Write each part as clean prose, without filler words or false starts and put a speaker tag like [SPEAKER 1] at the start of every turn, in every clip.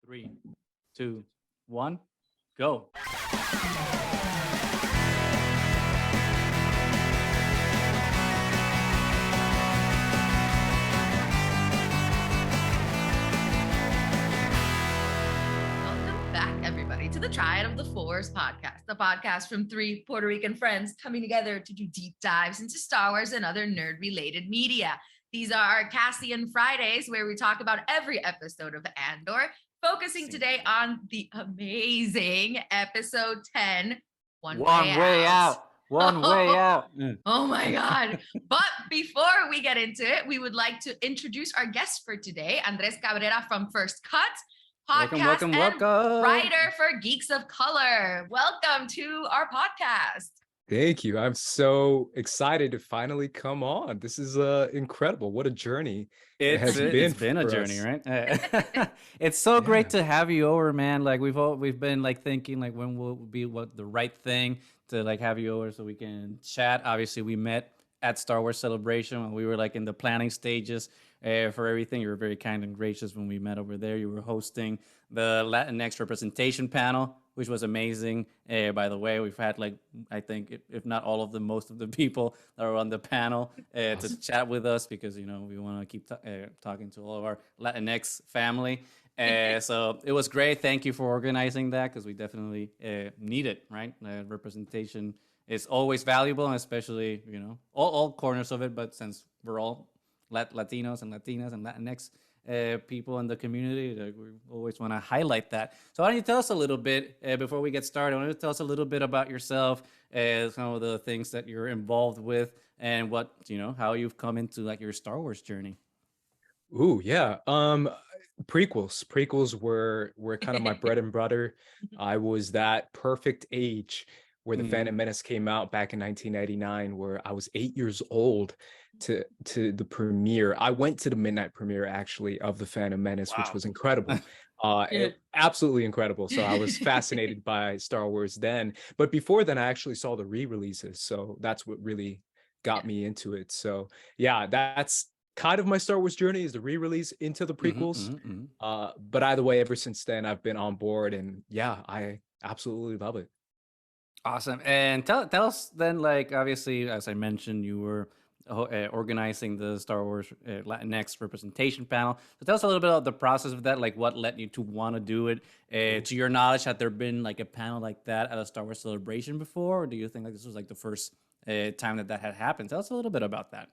[SPEAKER 1] Three, two, one, go.
[SPEAKER 2] Welcome back, everybody, to the Triad of the Fours podcast, the podcast from three Puerto Rican friends coming together to do deep dives into Star Wars and other nerd-related media. These are our Cassian Fridays, where we talk about every episode of Andor, focusing today on the amazing episode 10, One Way Out.
[SPEAKER 1] One way out.
[SPEAKER 2] Oh my God. But before we get into it, we would like to introduce our guest for today, Andrés Cabrera from First Cut, podcast
[SPEAKER 1] Welcome.
[SPEAKER 2] writer for Geeks of Color. Welcome to our podcast.
[SPEAKER 3] Thank you. I'm so excited to finally come on. This is incredible. What a journey
[SPEAKER 1] It's been a
[SPEAKER 3] for
[SPEAKER 1] journey,
[SPEAKER 3] us.
[SPEAKER 1] right? It's so great to have you over, man. Like we've been like thinking like when will be what the right thing to like have you over so we can chat. Obviously, we met at Star Wars Celebration when we were like in the planning stages for everything. You were very kind and gracious when we met over there. You were hosting the Latinx representation panel, which was amazing. By the way, we've had like, I think, if not all of them, most of the people that were on the panel to chat with us because, you know, we want to keep talking to all of our Latinx family. So it was great. Thank you for organizing that because we definitely need it, right? Representation is always valuable, and especially, you know, all corners of it. But since we're all Latinos and Latinas and Latinx people in the community, we always want to highlight that. So why don't you tell us a little bit before we get started? Why don't you tell us a little bit about yourself, some of the things that you're involved with, and what, you know, how you've come into like your Star Wars journey.
[SPEAKER 3] Ooh, yeah. Prequels were kind of my bread and butter. I was that perfect age where the Phantom Menace came out back in 1999, where I was 8 years old to the premiere. I went to the midnight premiere actually of the Phantom Menace, which was incredible. Absolutely incredible. So I was fascinated by Star Wars then. But before then, I actually saw the re-releases. So that's what really got me into it. So yeah, that's kind of my Star Wars journey, is the re-release into the prequels. But either way, ever since then, I've been on board, and yeah, I absolutely love it.
[SPEAKER 1] Awesome. And tell us then, like, obviously, as I mentioned, you were organizing the Star Wars Latinx representation panel. So tell us a little bit about the process of that, like what led you to want to do it. To your knowledge, had there been like a panel like that at a Star Wars Celebration before? Or do you think like this was like the first time that had happened? Tell us a little bit about that.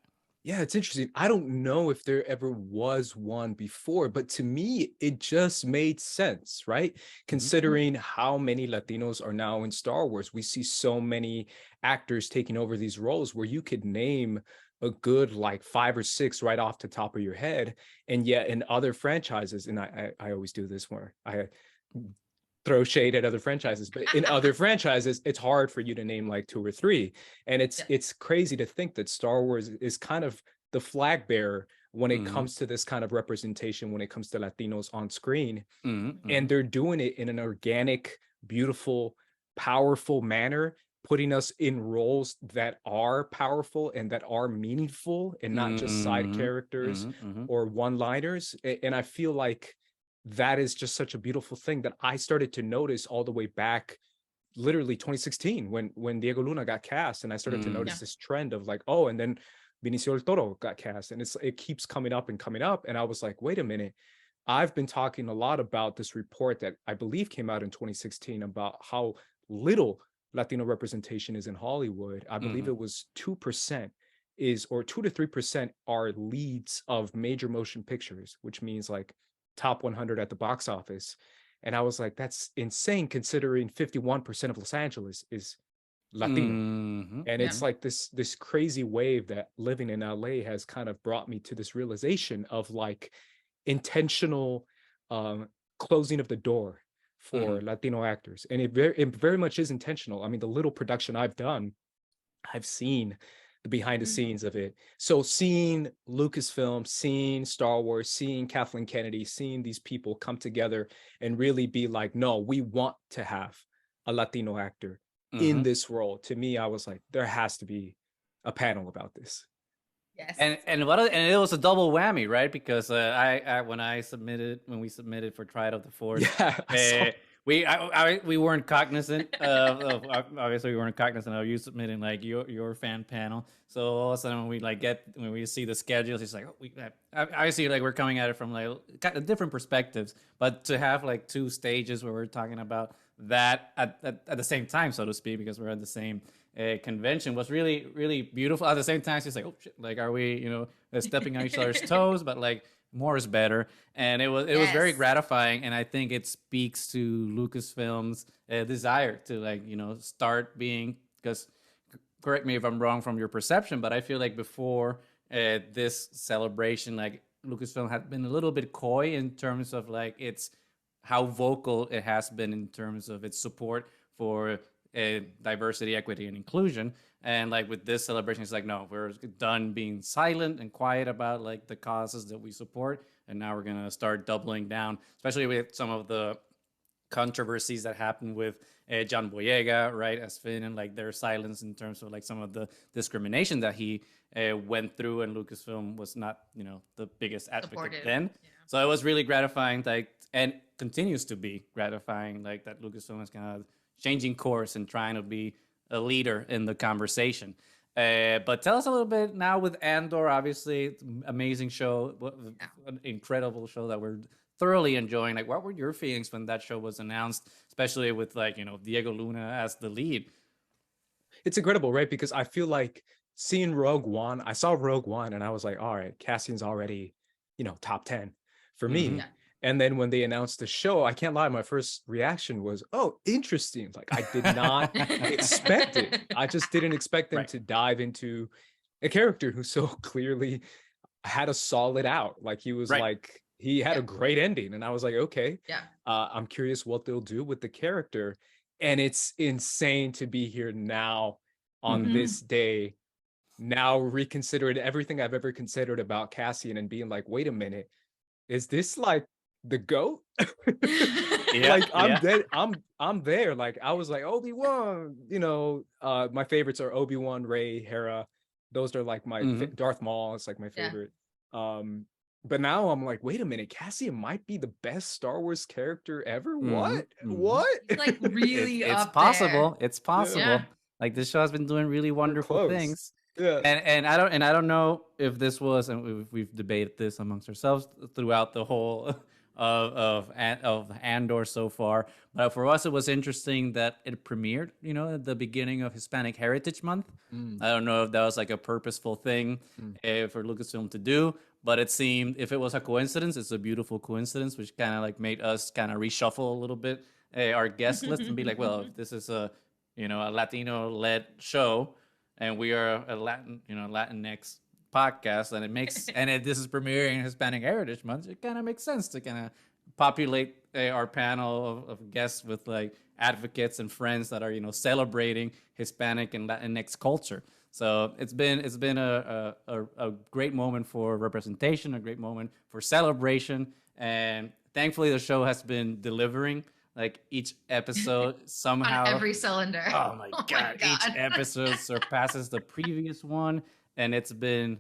[SPEAKER 3] Yeah, it's interesting. I don't know if there ever was one before, but to me, it just made sense, right? Considering how many Latinos are now in Star Wars, we see so many actors taking over these roles where you could name a good like 5 or 6 right off the top of your head. And yet in other franchises, and I always do this where I throw shade at other franchises, but in other franchises, it's hard for you to name like 2 or 3. And it's crazy to think that Star Wars is kind of the flag bearer when it comes to this kind of representation, when it comes to Latinos on screen. And they're doing it in an organic, beautiful, powerful manner, putting us in roles that are powerful and that are meaningful and not just side characters or one-liners. And I feel like that is just such a beautiful thing that I started to notice all the way back, literally 2016, when Diego Luna got cast, and I started to notice this trend of like, oh, and then Benicio del Toro got cast, and it keeps coming up, and I was like, wait a minute, I've been talking a lot about this report that I believe came out in 2016 about how little Latino representation is in Hollywood. I believe it was 2% or 2 to 3% are leads of major motion pictures, which means like top 100 at the box office. And I was like, that's insane considering 51% of Los Angeles is Latino. And it's like this crazy wave that living in LA has kind of brought me to this realization of like intentional closing of the door for Latino actors. And it very much is intentional. I mean, the little production I've done, I've seen the behind the scenes of it. So seeing Lucasfilm, seeing Star Wars, seeing Kathleen Kennedy, seeing these people come together and really be like, no, we want to have a Latino actor in this role. To me, I was like, there has to be a panel about this.
[SPEAKER 2] Yes.
[SPEAKER 1] And it was a double whammy, right? Because when we submitted for Triad of the Force,
[SPEAKER 3] Yeah, I saw.
[SPEAKER 1] we weren't cognizant of obviously we weren't cognizant of you submitting like your fan panel. So all of a sudden when we see the schedules, it's like obviously like we're coming at it from like kind of different perspectives, but to have like two stages where we're talking about that at the same time, so to speak, because we're at the same convention was really really beautiful. At the same time, it's just like, oh shit, like are we stepping on each other's toes? But like more is better, and it was very
[SPEAKER 2] Yes.
[SPEAKER 1] gratifying, and I think it speaks to Lucasfilm's desire to like start being, because correct me if I'm wrong from your perception, but I feel like before this celebration, like Lucasfilm had been a little bit coy in terms of like its how vocal it has been in terms of its support for diversity, equity, and inclusion. And like with this celebration, it's like, no, we're done being silent and quiet about like the causes that we support, and now we're gonna start doubling down, especially with some of the controversies that happened with John Boyega, right, as Finn, and like their silence in terms of like some of the discrimination that he went through, and Lucasfilm was not, the biggest advocate
[SPEAKER 2] Supportive.
[SPEAKER 1] then.
[SPEAKER 2] Yeah.
[SPEAKER 1] So it was really gratifying, like, and continues to be gratifying, like that Lucasfilm is kind of changing course and trying to be a leader in the conversation. But tell us a little bit now with Andor. Obviously, it's an amazing show, an incredible show that we're thoroughly enjoying. Like, what were your feelings when that show was announced, especially with like Diego Luna as the lead?
[SPEAKER 3] It's incredible, right? Because I feel like seeing Rogue One, I saw Rogue One and I was like, all right, Cassian's already, top 10 for me.
[SPEAKER 1] Mhm.
[SPEAKER 2] Yeah.
[SPEAKER 3] And then when they announced the show, I can't lie, my first reaction was, oh, interesting. Like I did not expect it. I just didn't expect them
[SPEAKER 1] Right.
[SPEAKER 3] to dive into a character who so clearly had a solid out. Like he was
[SPEAKER 1] Right.
[SPEAKER 3] like, he had a great ending. And I was like, okay,
[SPEAKER 2] Yeah.
[SPEAKER 3] I'm curious what they'll do with the character. And it's insane to be here now on
[SPEAKER 2] Mhm.
[SPEAKER 3] this day, now reconsidering everything I've ever considered about Cassian and being like, wait a minute, is this like the GOAT?
[SPEAKER 1] Yeah,
[SPEAKER 3] Like I'm
[SPEAKER 1] yeah.
[SPEAKER 3] dead. I'm there. Like I was like Obi-Wan, my favorites are Obi-Wan, Rey, Hera. Those are like my
[SPEAKER 1] Mhm.
[SPEAKER 3] Darth Maul is like my
[SPEAKER 2] Yeah.
[SPEAKER 3] favorite. But now I'm like, wait a minute, Cassian might be the best Star Wars character ever. What?
[SPEAKER 1] Mhm.
[SPEAKER 3] What?
[SPEAKER 2] He's like really
[SPEAKER 1] It's
[SPEAKER 2] up
[SPEAKER 1] possible. It's
[SPEAKER 3] Yeah.
[SPEAKER 1] possible.
[SPEAKER 2] Yeah.
[SPEAKER 1] Like this show has been doing really
[SPEAKER 3] We're
[SPEAKER 1] wonderful
[SPEAKER 3] close.
[SPEAKER 1] things.
[SPEAKER 3] Yeah.
[SPEAKER 1] And I don't know if this was, and we've debated this amongst ourselves throughout the whole of Andor so far. But for us, it was interesting that it premiered, at the beginning of Hispanic Heritage Month. I don't know if that was like a purposeful thing for Lucasfilm to do, but it seemed, if it was a coincidence, it's a beautiful coincidence, which kind of like made us kind of reshuffle a little bit our guest list and be like, well, if this is a Latino-led show, and we are a Latinx podcast, and it makes this is premiering Hispanic Heritage Month, it kind of makes sense to kind of populate our panel of guests with like advocates and friends that are celebrating Hispanic and Latinx culture. So it's been a great moment for representation, a great moment for celebration, and thankfully the show has been delivering. Like each episode somehow
[SPEAKER 2] on every cylinder.
[SPEAKER 1] Oh my god! Each episode surpasses the previous one, and it's been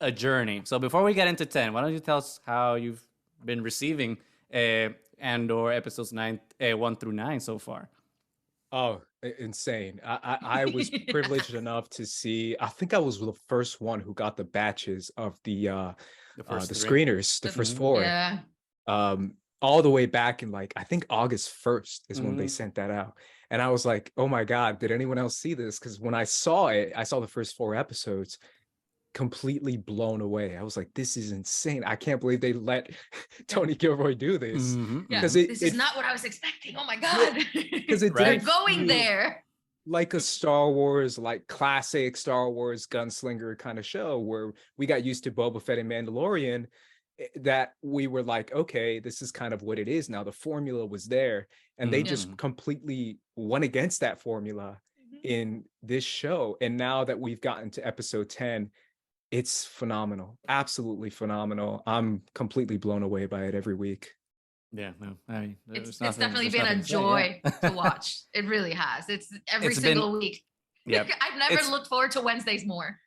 [SPEAKER 1] a journey. So before we get into 10, why don't you tell us how you've been receiving Andor episodes 1 through 9 so far?
[SPEAKER 3] Oh, insane. I was privileged enough to see, I think I was the first one who got the batches of the screeners, the first four.
[SPEAKER 2] Yeah.
[SPEAKER 3] All the way back in like, I think August 1st is when they sent that out. And I was like, oh my God, did anyone else see this? Because when I saw it, I saw the first 4 episodes, completely blown away. I was like, this is insane. I can't believe they let Tony Gilroy do this.
[SPEAKER 2] Because this is not what I was expecting. Oh my God.
[SPEAKER 3] Because it
[SPEAKER 2] They're
[SPEAKER 3] didn't
[SPEAKER 2] going
[SPEAKER 3] feel
[SPEAKER 2] there.
[SPEAKER 3] like a Star Wars, like classic Star Wars gunslinger kind of show where we got used to Boba Fett and Mandalorian, that we were like, okay, this is kind of what it is now. The formula was there, and they just completely went against that formula in this show. And now that we've gotten to episode 10, it's phenomenal, absolutely phenomenal. I'm completely blown away by it every week.
[SPEAKER 1] Yeah, no, I mean,
[SPEAKER 2] it's definitely been a joy to watch. It really has. It's every single week.
[SPEAKER 1] Yeah,
[SPEAKER 2] I've never looked forward to Wednesdays more.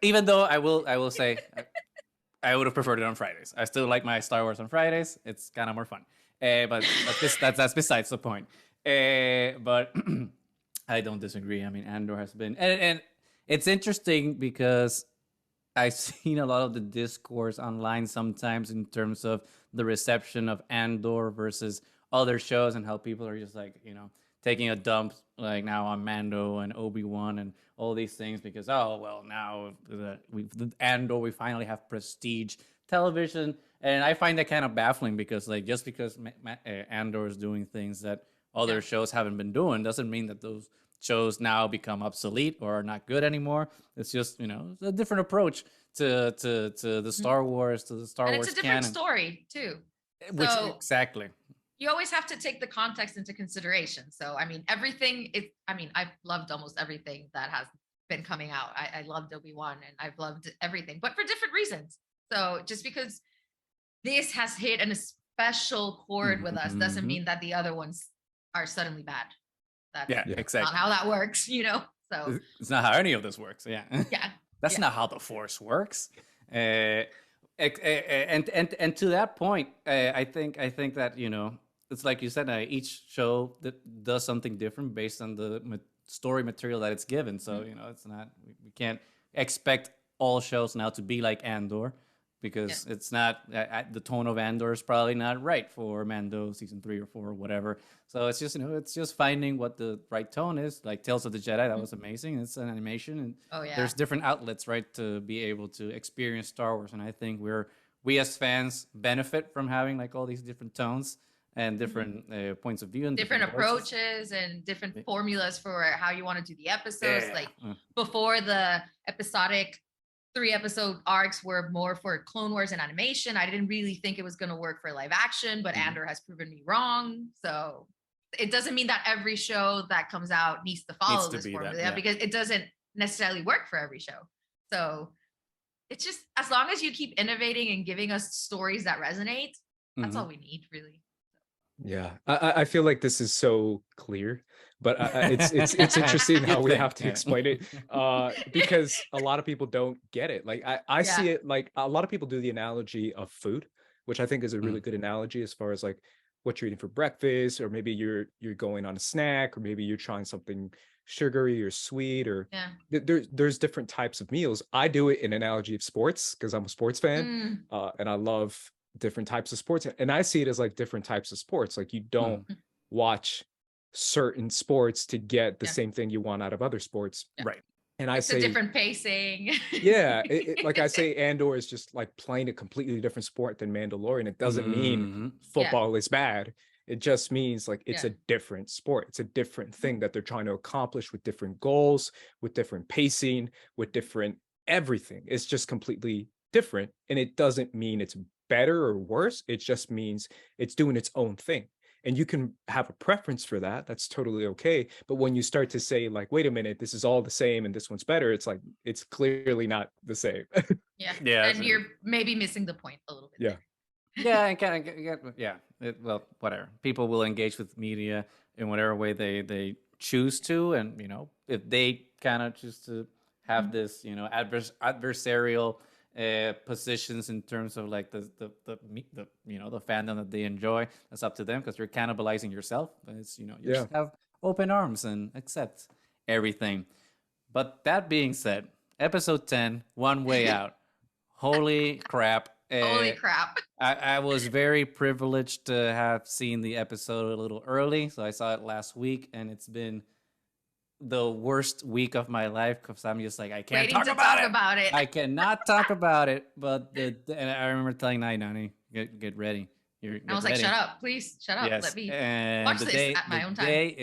[SPEAKER 1] Even though I will say I would have preferred it on Fridays. I still like my Star Wars on Fridays. It's kind of more fun. But that's besides the point. But I don't disagree. I mean, Andor has been, and it's interesting because I've seen a lot of the discourse online sometimes in terms of the reception of Andor versus other shows and how people are just like, taking a dump like now on Mando and Obi-Wan and all these things because, oh, well, now the Andor, we finally have prestige television. And I find that kind of baffling because like just because Andor is doing things that other shows haven't been doing doesn't mean that those shows now become obsolete or are not good anymore. It's just, it's a different approach to the Star Wars, to the Star
[SPEAKER 2] And
[SPEAKER 1] Wars
[SPEAKER 2] it's a different
[SPEAKER 1] canon.
[SPEAKER 2] story too.
[SPEAKER 1] Which
[SPEAKER 2] So
[SPEAKER 1] exactly.
[SPEAKER 2] you always have to take the context into consideration. So I mean, I've loved almost everything that has been coming out. I loved Obi-Wan and I've loved everything, but for different reasons. So just because this has hit a special chord with us doesn't mean that the other ones are suddenly bad. That's
[SPEAKER 1] exactly.
[SPEAKER 2] not how that works, So
[SPEAKER 1] it's not how any of this works. Yeah.
[SPEAKER 2] Yeah.
[SPEAKER 1] That's not how the Force works. And to that point, I think that it's like you said, each show that does something different based on the story material that it's given. So it's not, we can't expect all shows now to be like Andor because it's not, the tone of Andor is probably not right for Mando season 3 or 4 or whatever. So it's just it's just finding what the right tone is. Like Tales of the Jedi, that was amazing. It's an animation, and there's different outlets, right, to be able to experience Star Wars. And I think we as fans benefit from having like all these different tones and different points of view and
[SPEAKER 2] different approaches and different formulas for how you want to do the episodes. Like before, the episodic 3-episode arcs were more for Clone Wars and animation. I didn't really think it was going to work for live action, but Andor has proven me wrong. So it doesn't mean that every show that comes out needs to follow this formula because it doesn't necessarily work for every show. So it's just, as long as you keep innovating and giving us stories that resonate, that's all we need, really.
[SPEAKER 3] Yeah, I feel like this is so clear, but it's interesting how we have to explain it because a lot of people don't get it. Like I see it like a lot of people do the analogy of food, which I think is a really good analogy as far as like what you're eating for breakfast, or maybe you're going on a snack, or maybe you're trying something sugary or sweet, or there's different types of meals. I do it in analogy of sports because I'm a sports fan, and I love different types of sports, and I see it as like different types of sports. Like you don't watch certain sports to get the same thing you want out of other sports,
[SPEAKER 1] right?
[SPEAKER 3] And
[SPEAKER 2] it's a different pacing.
[SPEAKER 3] Like I say, Andor is just like playing a completely different sport than Mandalorian. It doesn't mean football is bad. It just means like it's a different sport. It's a different thing that they're trying to accomplish with different goals, with different pacing, with different everything. It's just completely different, and it doesn't mean it's better or worse. It just means it's doing its own thing, and you can have a preference for that. That's totally okay. But when you start to say like, wait a minute, this is all the same and this one's better, it's like it's clearly not the same.
[SPEAKER 2] And you're maybe missing the point a little bit.
[SPEAKER 1] And kind of well, whatever, people will engage with media in whatever way they choose to, and if they kind of choose to have this adversarial positions in terms of like the fandom that they enjoy, that's up to them, because you're cannibalizing yourself. It's you just have open arms and accept everything. But that being said, episode 10, One Way Out. Holy crap.
[SPEAKER 2] Holy crap.
[SPEAKER 1] I was very privileged to have seen the episode a little early, so I saw it last week, and it's been the worst week of my life because I'm just like, I can't talk about it. I cannot talk about it. But and I remember telling Nani, get ready.
[SPEAKER 2] I was like, shut up, please, shut up.
[SPEAKER 1] Yes.
[SPEAKER 2] Let me
[SPEAKER 1] watch
[SPEAKER 2] this at my own time.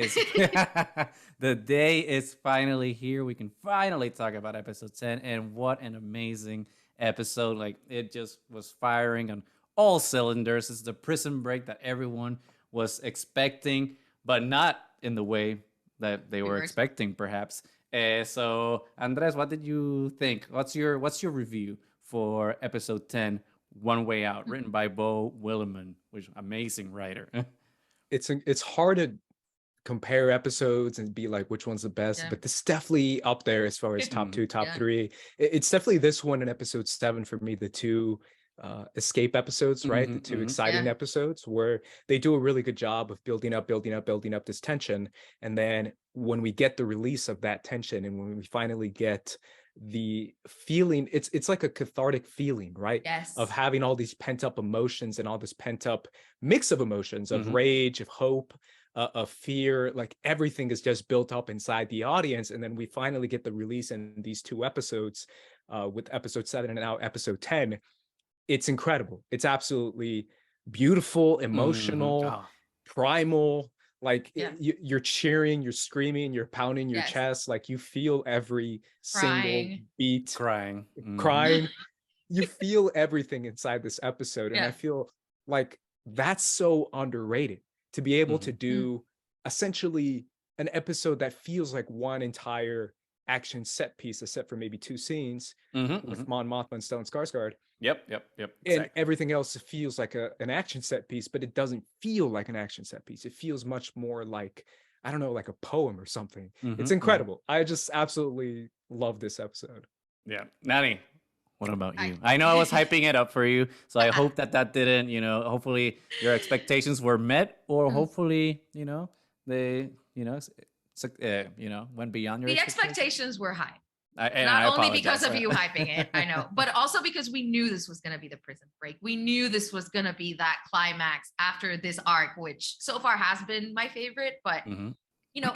[SPEAKER 1] The day is finally here. We can finally talk about episode 10, and what an amazing episode. Like, it just was firing on all cylinders. It's the prison break that everyone was expecting, but not in the way that they were expecting, perhaps. So, Andres, what did you think? What's your review for episode 10, One Way Out, written by Bo Willimon, which is an amazing writer?
[SPEAKER 3] It's hard to compare episodes and be like, which one's the best?
[SPEAKER 2] Yeah.
[SPEAKER 3] But this is definitely up there as far as top two, top three. It's definitely this one in episode 7 for me, the two escape episodes, right? The two exciting episodes where they do a really good job of building up this tension. And then when we get the release of that tension and when we finally get the feeling, it's like a cathartic feeling, right?
[SPEAKER 2] Yes.
[SPEAKER 3] Of having all these pent up emotions and all this pent up mix of emotions of rage, of hope, of fear, like everything is just built up inside the audience. And then we finally get the release in these 2 episodes with episode 7 and now episode 10. It's incredible. It's absolutely beautiful, emotional, primal. Like you're cheering, you're screaming, you're pounding your chest. Like you feel every single beat.
[SPEAKER 1] Crying.
[SPEAKER 3] You feel everything inside this episode. And I feel like that's so underrated to be able to do essentially an episode that feels like one entire action set piece, except for maybe 2 scenes with Mon Mothma and Stellan Skarsgård.
[SPEAKER 1] Yep.
[SPEAKER 3] Exactly. And everything else feels like an action set piece, but it doesn't feel like an action set piece. It feels much more like, I don't know, like a poem or something. It's incredible. I just absolutely love this episode.
[SPEAKER 1] Yeah. Nani, what about you? I know I was hyping it up for you, so I hope that didn't, hopefully your expectations were met, or hopefully, they, went beyond your
[SPEAKER 2] The expectations were high.
[SPEAKER 1] I
[SPEAKER 2] Not only because of you hyping it, I know, but also because we knew this was going to be the prison break. We knew this was going to be that climax after this arc, which so far has been my favorite, but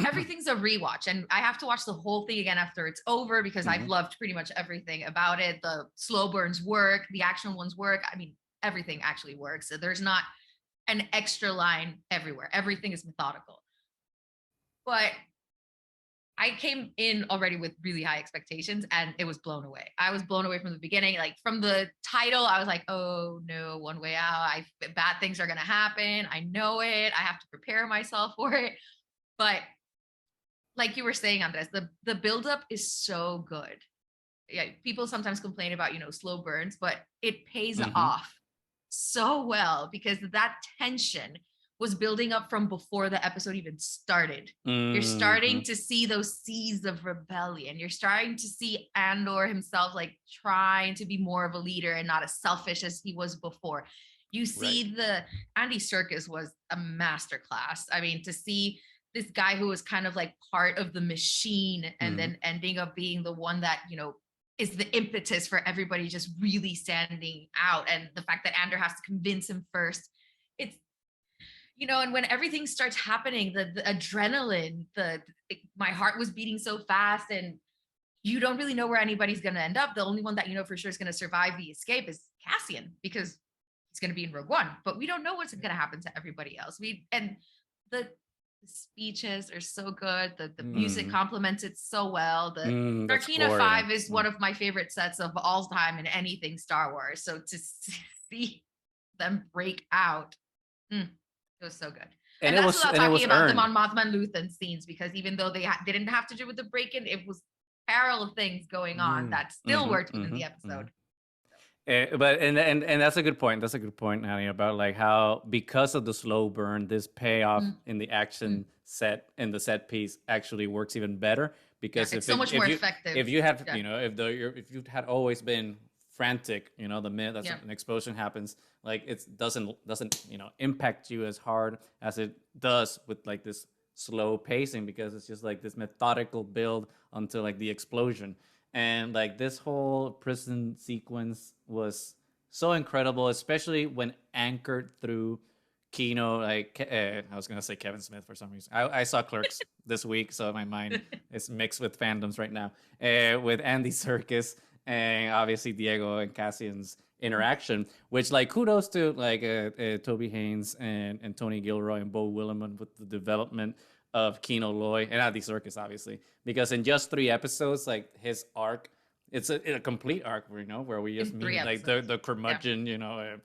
[SPEAKER 2] everything's a rewatch and I have to watch the whole thing again after it's over because I've loved pretty much everything about it. The slow burns work, the action ones work. I mean, everything actually works. So there's not an extra line everywhere. Everything is methodical. But I came in already with really high expectations and it was blown away. I was blown away from the beginning. Like from the title, I was like, oh no, One Way Out. Bad things are going to happen. I know it. I have to prepare myself for it. But like you were saying, Andres, the buildup is so good. Yeah, people sometimes complain about, slow burns, but it pays off so well because that tension was building up from before the episode even started. You're starting to see those seeds of rebellion. You're starting to see Andor himself like trying to be more of a leader and not as selfish as he was before. You see the Andy Serkis was a masterclass. I mean, to see this guy who was kind of like part of the machine and then ending up being the one that, is the impetus for everybody just really standing out. And the fact that Andor has to convince him first, it's, and when everything starts happening, the adrenaline, my heart was beating so fast and you don't really know where anybody's going to end up. The only one that for sure is going to survive the escape is Cassian because he's going to be in Rogue One, but we don't know what's going to happen to everybody else. And the speeches are so good. The music complements it so well. The Narkina 5 is one of my favorite sets of all time in anything Star Wars. So to see them break out, it was so good. And that's without talking about the Mon Mothma and Luthen scenes, because even though they didn't have to do with the break-in, it was parallel things going on that still worked within the episode.
[SPEAKER 1] But that's a good point. That's a good point, Annie, about like how because of the slow burn, this payoff in the action set in the set piece actually works even better because
[SPEAKER 2] it's so much more effective.
[SPEAKER 1] If you had if you had always been frantic, the minute that an explosion happens, like it doesn't impact you as hard as it does with like this slow pacing, because it's just like this methodical build until like the explosion. And like this whole prison sequence was so incredible, especially when anchored through Kino. Like I was gonna say Kevin Smith for some reason. I saw Clerks this week, so my mind is mixed with fandoms right now. With Andy Serkis and obviously Diego and Cassian's interaction, which like kudos to like Toby Haynes and Tony Gilroy and Bo Willimon with the development of Kino Loy and Andy Serkis, obviously, because in just 3 episodes, like his arc, it's a complete arc, where we just meet like the curmudgeon,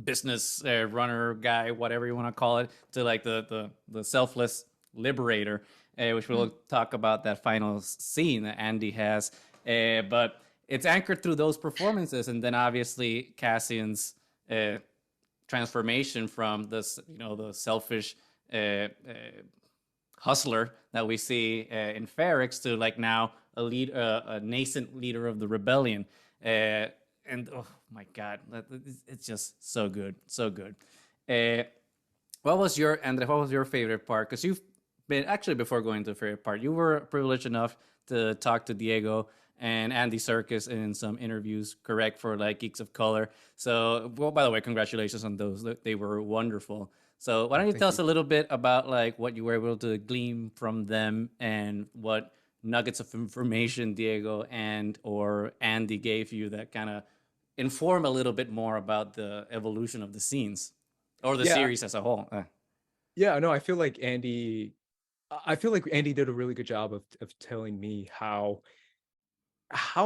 [SPEAKER 1] business runner guy, whatever you want to call it, to like the selfless liberator, which we'll talk about that final scene that Andy has, but it's anchored through those performances, and then obviously Cassian's transformation from this, the selfish hustler that we see in Ferrex to like now a nascent leader of the rebellion. And oh my God, it's just so good, so good. What was your favorite part? Because you've been actually before going to the favorite part, you were privileged enough to talk to Diego and Andy Serkis in some interviews, correct, for like Geeks of Color. So, well, by the way, congratulations on those. They were wonderful. So, why don't you tell us a little bit about like what you were able to glean from them and what nuggets of information Diego and or Andy gave you that kind of inform a little bit more about the evolution of the scenes or the series as a whole.
[SPEAKER 3] Yeah, no, I feel like Andy did a really good job of telling me how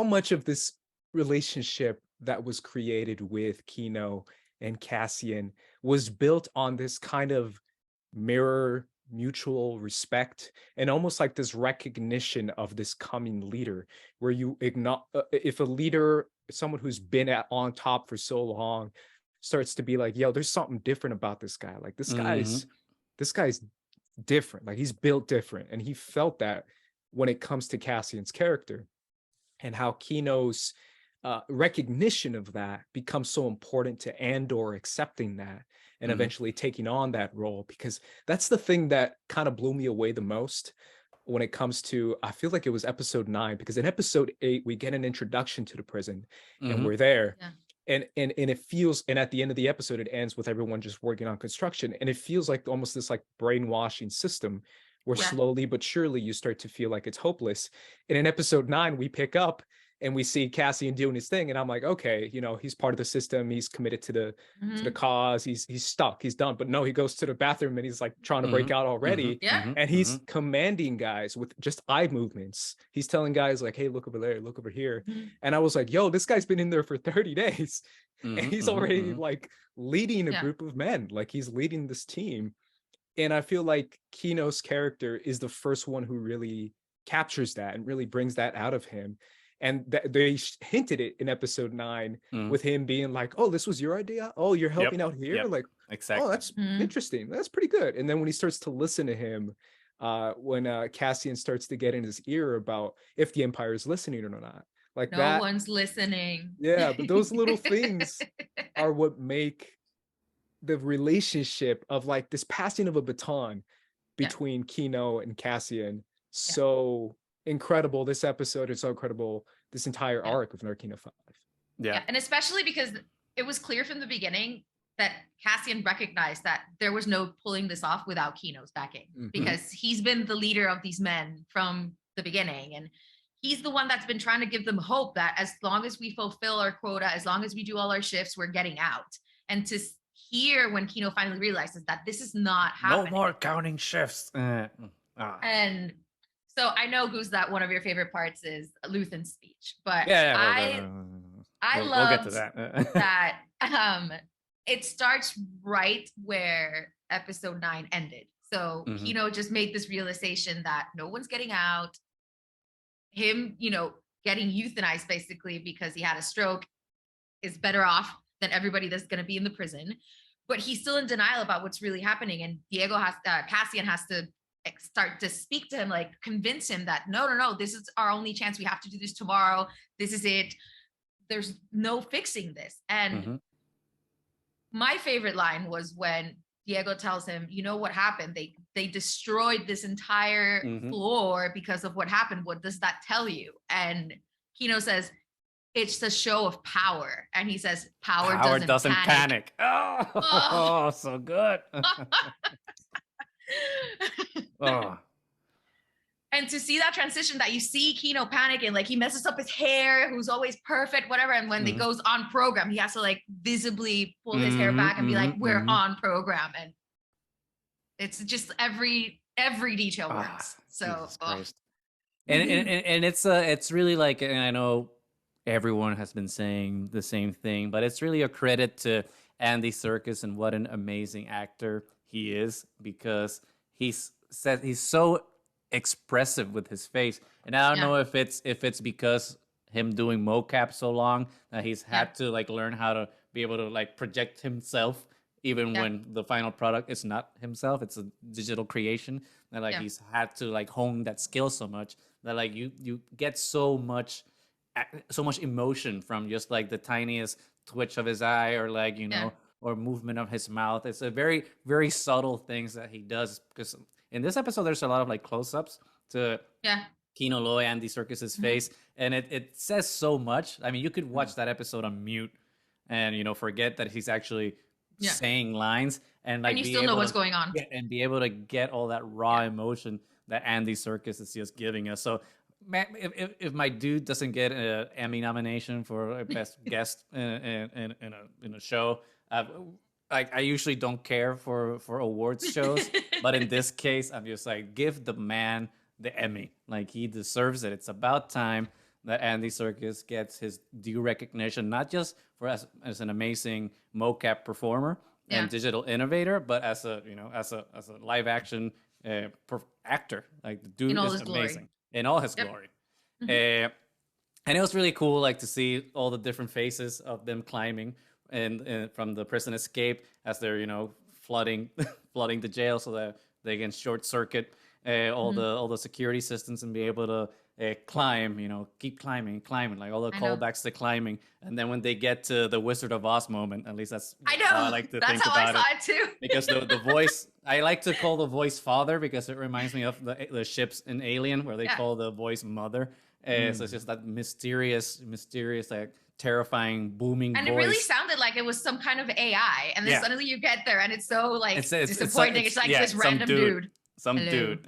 [SPEAKER 3] much of this relationship that was created with Kino and Cassian was built on this kind of mirror mutual respect and almost like this recognition of this coming leader, where you if a leader, someone who's been on top for so long, starts to be like, yo, there's something different about this guy. Like this guy's different. Like he's built different. And he felt that when it comes to Cassian's character, and how Kino's recognition of that becomes so important to Andor accepting that and eventually taking on that role, because that's the thing that kind of blew me away the most when it comes to, I feel like it was episode 9, because in episode 8 we get an introduction to the prison and we're there. And it feels, and at the end of the episode it ends with everyone just working on construction, and it feels like almost this like brainwashing system where slowly but surely you start to feel like it's hopeless. And in episode 9 we pick up and we see Cassian doing his thing, and I'm like, okay, you know, he's part of the system, he's committed to the cause, he's stuck, he's done. But no, he goes to the bathroom and he's like trying to break out already. And he's commanding guys with just eye movements. He's telling guys like, hey, look over there, look over here. And I was like, yo, this guy's been in there for 30 days and he's already like leading a group of men, like he's leading this team. And I feel like Kino's character is the first one who really captures that and really brings that out of him. And they hinted it in episode 9 with him being like, oh, this was your idea? Oh, you're helping out here? Like, exactly. Oh, that's interesting. That's pretty good. And then when he starts to listen to him, when Cassian starts to get in his ear about if the Empire is listening or not. Like
[SPEAKER 2] no one's listening.
[SPEAKER 3] Yeah, but those little things are what make the relationship of like this passing of a baton between Kino and Cassian so incredible. This episode is so incredible. This entire arc of Narkina 5.
[SPEAKER 2] And especially because it was clear from the beginning that Cassian recognized that there was no pulling this off without Kino's backing, because he's been the leader of these men from the beginning, and he's the one that's been trying to give them hope that as long as we fulfill our quota, as long as we do all our shifts, we're getting out. And to hear when Kino finally realizes that this is not happening.
[SPEAKER 1] No more counting shifts.
[SPEAKER 2] And so I know, Gus, that one of your favorite parts is Luthen's speech, but I love
[SPEAKER 1] we'll get to that.
[SPEAKER 2] that it starts right where episode 9 ended. So Kino just made this realization that no one's getting out. Him, you know, getting euthanized basically because he had a stroke is better off than everybody that's going to be in the prison. But he's still in denial about what's really happening. And Cassian has to start to speak to him, like convince him that no, this is our only chance. We have to do this tomorrow. This is it. There's no fixing this. And my favorite line was when Diego tells him, you know what happened? They destroyed this entire floor because of what happened. What does that tell you? And Kino says, it's a show of power. And he says, power doesn't panic.
[SPEAKER 1] Oh, so good.
[SPEAKER 2] And to see that transition, that you see Kino panicking, like he messes up his hair, who's always perfect, whatever. And when it goes on program, he has to like visibly pull his hair back and be like, we're on program. And it's just every detail works. So,
[SPEAKER 1] and it's really like, and I know everyone has been saying the same thing, but it's really a credit to Andy Serkis and what an amazing actor he is, because he's so expressive with his face. And I don't know if it's because him doing mocap so long that he's had to like learn how to be able to like project himself even when the final product is not himself, it's a digital creation. That like he's had to like hone that skill so much that like you get so much emotion from just like the tiniest twitch of his eye, or like or movement of his mouth. It's a very, very subtle things that he does, because in this episode there's a lot of like close-ups to Kino Loy, Andy Serkis's face, and it says so much. I mean, you could watch that episode on mute and forget that he's actually saying lines, and like
[SPEAKER 2] you still know what's going on,
[SPEAKER 1] and be able to get all that raw emotion that Andy Serkis is just giving us. So, man, if my dude doesn't get an Emmy nomination for a best guest in a show, I usually don't care for awards shows, but in this case, I'm just like, give the man the Emmy. Like, he deserves it. It's about time that Andy Serkis gets his due recognition, not just for as an amazing mocap performer and digital innovator, but as a live action actor. Like, the dude is amazing in all his glory. And it was really cool, like, to see all the different faces of them climbing and from the prison escape as they're flooding the jail so that they can short circuit all the security systems and be able to climb, keep climbing, like all the callbacks to climbing. And then when they get to the Wizard of Oz moment, at least that's how I like to think about it too. Because the voice, I like to call the voice father, because it reminds me of the ships in Alien where they call the voice mother. So it's just that mysterious, like terrifying, booming
[SPEAKER 2] and
[SPEAKER 1] voice.
[SPEAKER 2] It really sounded like it was some kind of AI. And then suddenly you get there and it's so like disappointing. It's like this random dude.
[SPEAKER 1] Some dude.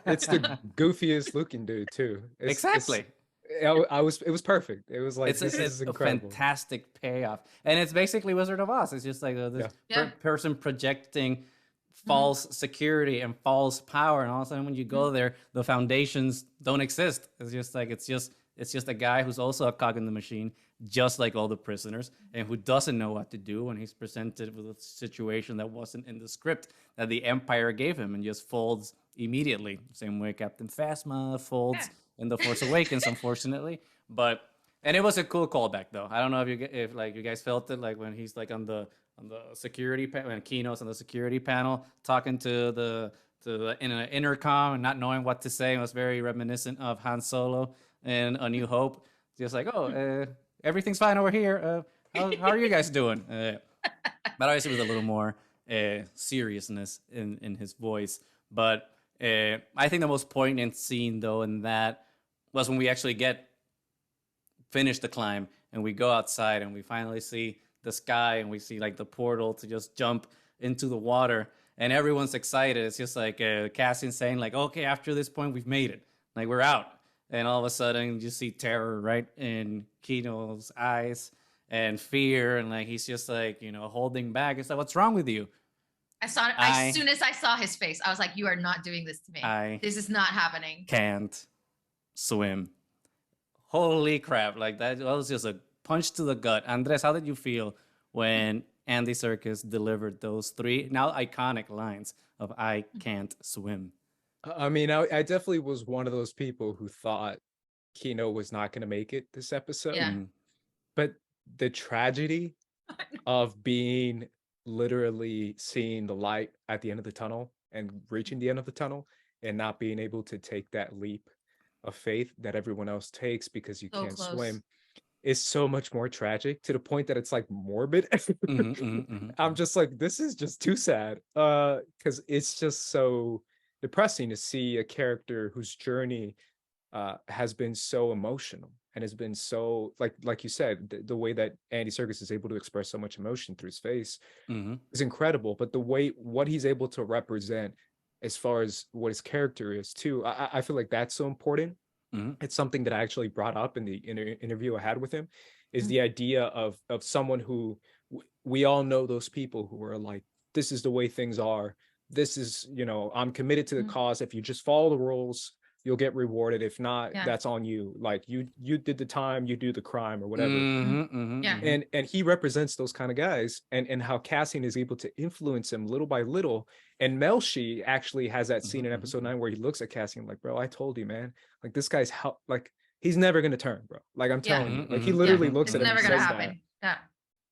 [SPEAKER 3] It's the goofiest looking dude too.
[SPEAKER 1] Exactly.
[SPEAKER 3] It was perfect. It was like, this is incredible.
[SPEAKER 1] A fantastic payoff. And it's basically Wizard of Oz. It's just like this person projecting false security and false power, and all of a sudden when you go there, the foundations don't exist. It's just a guy who's also a cog in the machine, just like all the prisoners, and who doesn't know what to do when he's presented with a situation that wasn't in the script that the Empire gave him, and just folds immediately. Same way Captain Phasma folds in The Force Awakens, unfortunately. And it was a cool callback, though. I don't know if you guys felt it, like when he's like on the security when Kino's on the security panel talking to the in an intercom and not knowing what to say. It was very reminiscent of Han Solo in A New Hope. Just like, everything's fine over here. How are you guys doing? But obviously with a little more seriousness in his voice. But I think the most poignant scene, though, in that was when we actually finish the climb and we go outside and we finally see the sky and we see like the portal to just jump into the water, and everyone's excited. It's just like Cassian saying like, okay, after this point we've made it, like we're out. And all of a sudden you see terror right in Kino's eyes and fear, and like he's just like holding back. It's like, what's wrong with you?
[SPEAKER 2] I saw it as soon as I saw his face. I was like, you are not doing this to me. This is not happening.
[SPEAKER 1] Can't swim. Holy crap. Like that was just a punch to the gut. Andres, how did you feel when Andy Serkis delivered those 3 now iconic lines of "I can't swim"?
[SPEAKER 3] I mean, I definitely was one of those people who thought Kino was not going to make it this episode.
[SPEAKER 2] Yeah.
[SPEAKER 3] But the tragedy of being literally seeing the light at the end of the tunnel and reaching the end of the tunnel and not being able to take that leap of faith that everyone else takes because you can't swim is so much more tragic, to the point that it's like morbid. I'm just like, this is just too sad, because it's just so depressing to see a character whose journey has been so emotional and has been so like you said, the way that Andy Serkis is able to express so much emotion through his face is incredible. But what he's able to represent as far as what his character is too, I feel like that's so important. It's something that I actually brought up in the interview I had with him, is the idea of someone who we all know, those people who are like, this is the way things are. This is, I'm committed to the cause. If you just follow the rules, you'll get rewarded. If not, that's on you. Like you did the time, you do the crime or whatever. And he represents those kind of guys, and how Cassian is able to influence him little by little. And Melshi actually has that scene in episode 9 where he looks at Cassian like, bro, I told you, man, like this guy's like, he's never going to turn, bro. Like I'm telling you, like he literally looks at him and says that.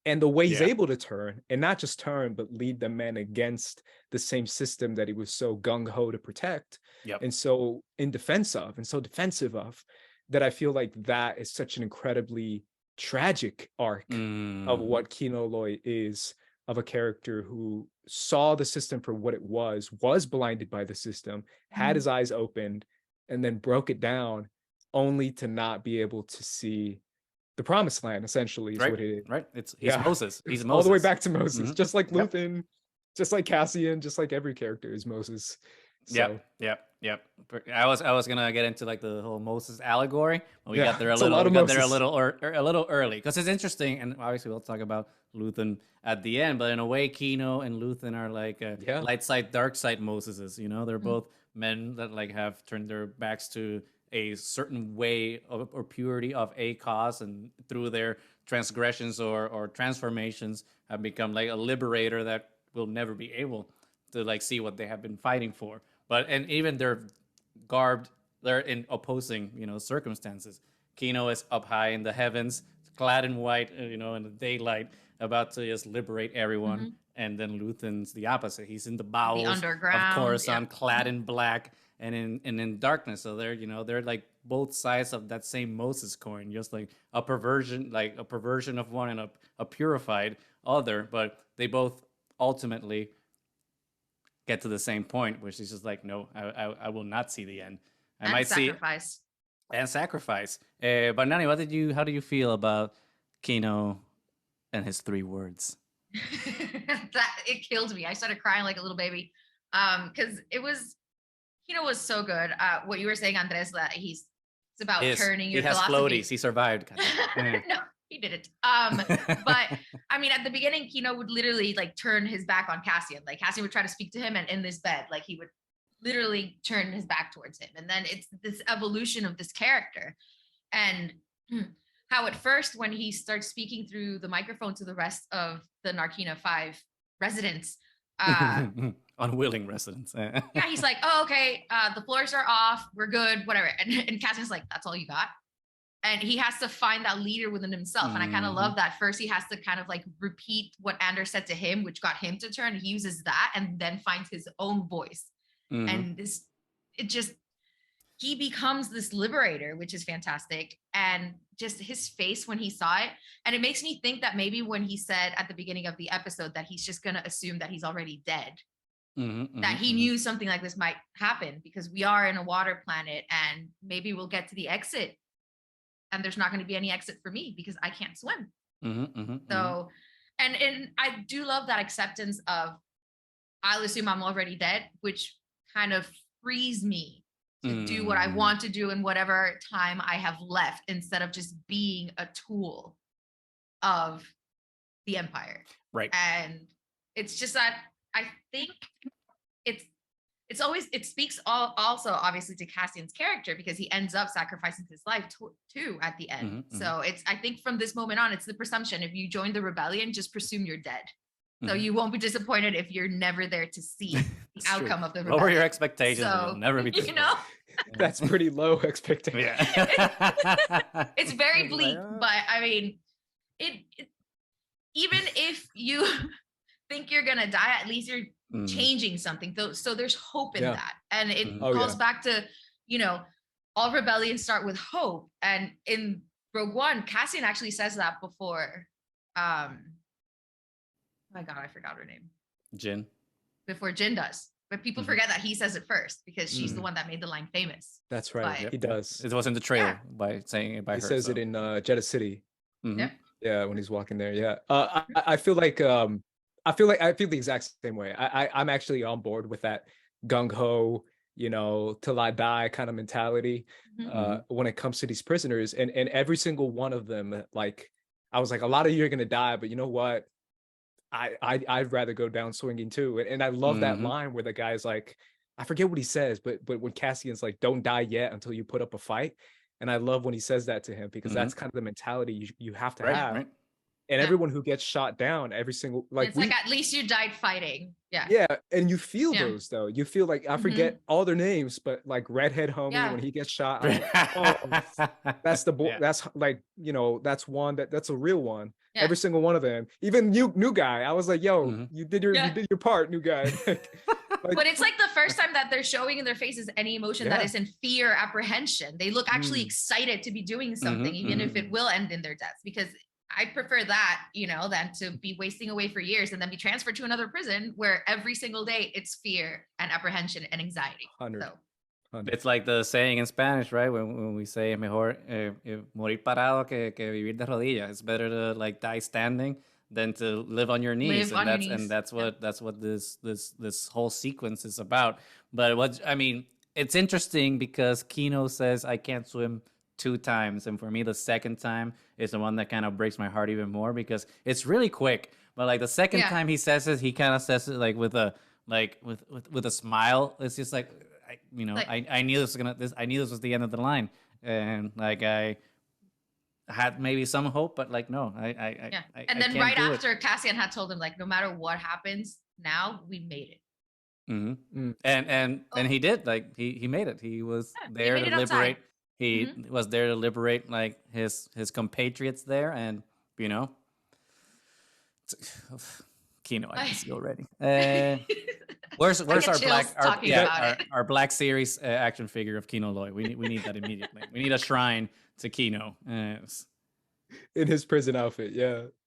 [SPEAKER 3] and the way he's able to turn, and not just turn, but lead the men against the same system that he was so gung-ho to protect, and so in defense of, and so defensive of, that I feel like that is such an incredibly tragic arc of what Kino Loy is, of a character who saw the system for what it was blinded by the system, had his eyes opened, and then broke it down, only to not be able to see the promised land, essentially, is what it is.
[SPEAKER 1] Right. He's Moses. He's Moses.
[SPEAKER 3] All the way back to Moses, just like Luthen, just like Cassian, just like every character is Moses. So.
[SPEAKER 1] Yep. I was gonna get into like the whole Moses allegory, but we got there a little early, because it's interesting, and obviously we'll talk about Luthen at the end. But in a way, Kino and Luthen are like light side, dark side Moseses. You know, they're both men that like have turned their backs to a certain way of, or purity of a cause, and through their transgressions or transformations have become like a liberator that will never be able to like see what they have been fighting for. But and even they're garbed, they're in opposing, you know, circumstances. Kino is up high in the heavens, clad in white, you know, in the daylight, about to just liberate everyone. And then Luthen's the opposite. He's in the bowels of Coruscant, clad in black and in darkness. So they're, you know, they're like both sides of that same Moses coin, just like a perversion of one and a purified other. But they both ultimately get to the same point, which is just like, no, I will not see the end. I might
[SPEAKER 2] sacrifice.
[SPEAKER 1] And sacrifice. But Nani, how do you feel about Kino and his 3 words?
[SPEAKER 2] It killed me. I started crying like a little baby, because Kino was so good. What you were saying, Andres, that it's about turning your philosophy.
[SPEAKER 1] He has floaties. He survived.
[SPEAKER 2] No, he didn't. But I mean, at the beginning, Kino would literally like turn his back on Cassian. Like Cassian would try to speak to him, and in this bed, like he would literally turn his back towards him. And then it's this evolution of this character, and how at first, when he starts speaking through the microphone to the rest of the Narkina 5 residents,
[SPEAKER 1] unwilling residents.
[SPEAKER 2] Yeah, he's like, oh, okay, the floors are off, we're good, whatever. And Cassian's like, that's all you got? And he has to find that leader within himself. And I kind of love that. First, he has to kind of like repeat what Anders said to him, which got him to turn. He uses that and then finds his own voice. And he becomes this liberator, which is fantastic. And just his face when he saw it. And it makes me think that maybe when he said at the beginning of the episode that he's just going to assume that he's already dead, that he knew something like this might happen, because we are in a water planet, and maybe we'll get to the exit and there's not going to be any exit for me because I can't swim. So, and I do love that acceptance of, I'll assume I'm already dead, which kind of frees me to do what I want to do in whatever time I have left, instead of just being a tool of the Empire.
[SPEAKER 1] Right.
[SPEAKER 2] And it's just that I think it speaks also obviously to Cassian's character, because he ends up sacrificing his life too at the end. So I think from this moment on, it's the presumption, if you join the rebellion, just presume you're dead. So you won't be disappointed if you're never there to see the outcome of the rebellion.
[SPEAKER 1] Lower your expectations. So, you'll never be disappointed.
[SPEAKER 2] You know?
[SPEAKER 3] That's pretty low expectation.
[SPEAKER 2] Yeah. It's very bleak, but I mean, it even if you think you're gonna die, at least you're changing something. So there's hope in that, and it calls back to, you know, all rebellions start with hope. And in Rogue One, Cassian actually says that before. Oh my God, I forgot her name.
[SPEAKER 1] Jyn.
[SPEAKER 2] Before Jyn does. But people forget that he says it first, because she's the one that made the line famous.
[SPEAKER 3] That's right.
[SPEAKER 2] But,
[SPEAKER 3] he does.
[SPEAKER 1] It was in the trailer by saying it by her.
[SPEAKER 3] He says it in Jeddah City.
[SPEAKER 2] Yeah.
[SPEAKER 3] Yeah, when he's walking there. Yeah. I feel like I feel the exact same way. I'm actually on board with that gung ho, you know, till I die kind of mentality when it comes to these prisoners, and every single one of them. Like, I was like, a lot of you are gonna die, but you know what? I'd rather go down swinging too. And I love that line where the guy's like, I forget what he says, but when Cassian's like, don't die yet until you put up a fight. And I love when he says that to him, because that's kind of the mentality you have to have. Right. and everyone who gets shot down, every single
[SPEAKER 2] it's like at least you died fighting.
[SPEAKER 3] Yeah, and you feel those though. You feel like I forget all their names, but like redhead homie when he gets shot, I'm like, oh, that's the boy. That's like, you know, that's one that's a real one. Every single one of them, even new guy. I was like, yo, you did your part, new guy.
[SPEAKER 2] But it's like the first time that they're showing in their faces any emotion that isn't fear, apprehension. They look actually excited to be doing something, even if it will end in their deaths, because I prefer that, you know, than to be wasting away for years and then be transferred to another prison where every single day it's fear and apprehension and anxiety. 100. So.
[SPEAKER 1] It's like the saying in Spanish, right? When we say mejor morir parado que vivir de rodillas. It's better to like die standing than to live on your knees. That's what this whole sequence is about. But it's interesting because Kino says I can't swim 2 times, and for me the second time is the one that kind of breaks my heart even more because it's really quick. But like the second time he says it, he kind of says it like with a smile. It's just like I knew this was the end of the line, and like I had maybe some hope, but like no,
[SPEAKER 2] and then right after Cassian had told him like no matter what happens now, we made it.
[SPEAKER 1] And he did, like he made it. He was there to liberate. He was there to liberate like his compatriots there, and you know, Kino, I can see already. Where's our Black Series action figure of Kino Loy? We need that immediately. We need a shrine to Kino
[SPEAKER 3] in his prison outfit.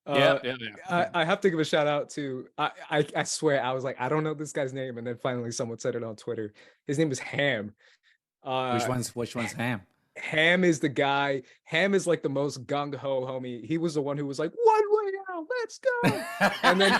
[SPEAKER 3] I have to give a shout out to I swear I was like, I don't know this guy's name, and then finally someone said it on Twitter. His name is Ham.
[SPEAKER 1] Which one's Ham?
[SPEAKER 3] Ham is the guy. Ham is like the most gung-ho homie. He was the one who was like, one way out, let's go. And then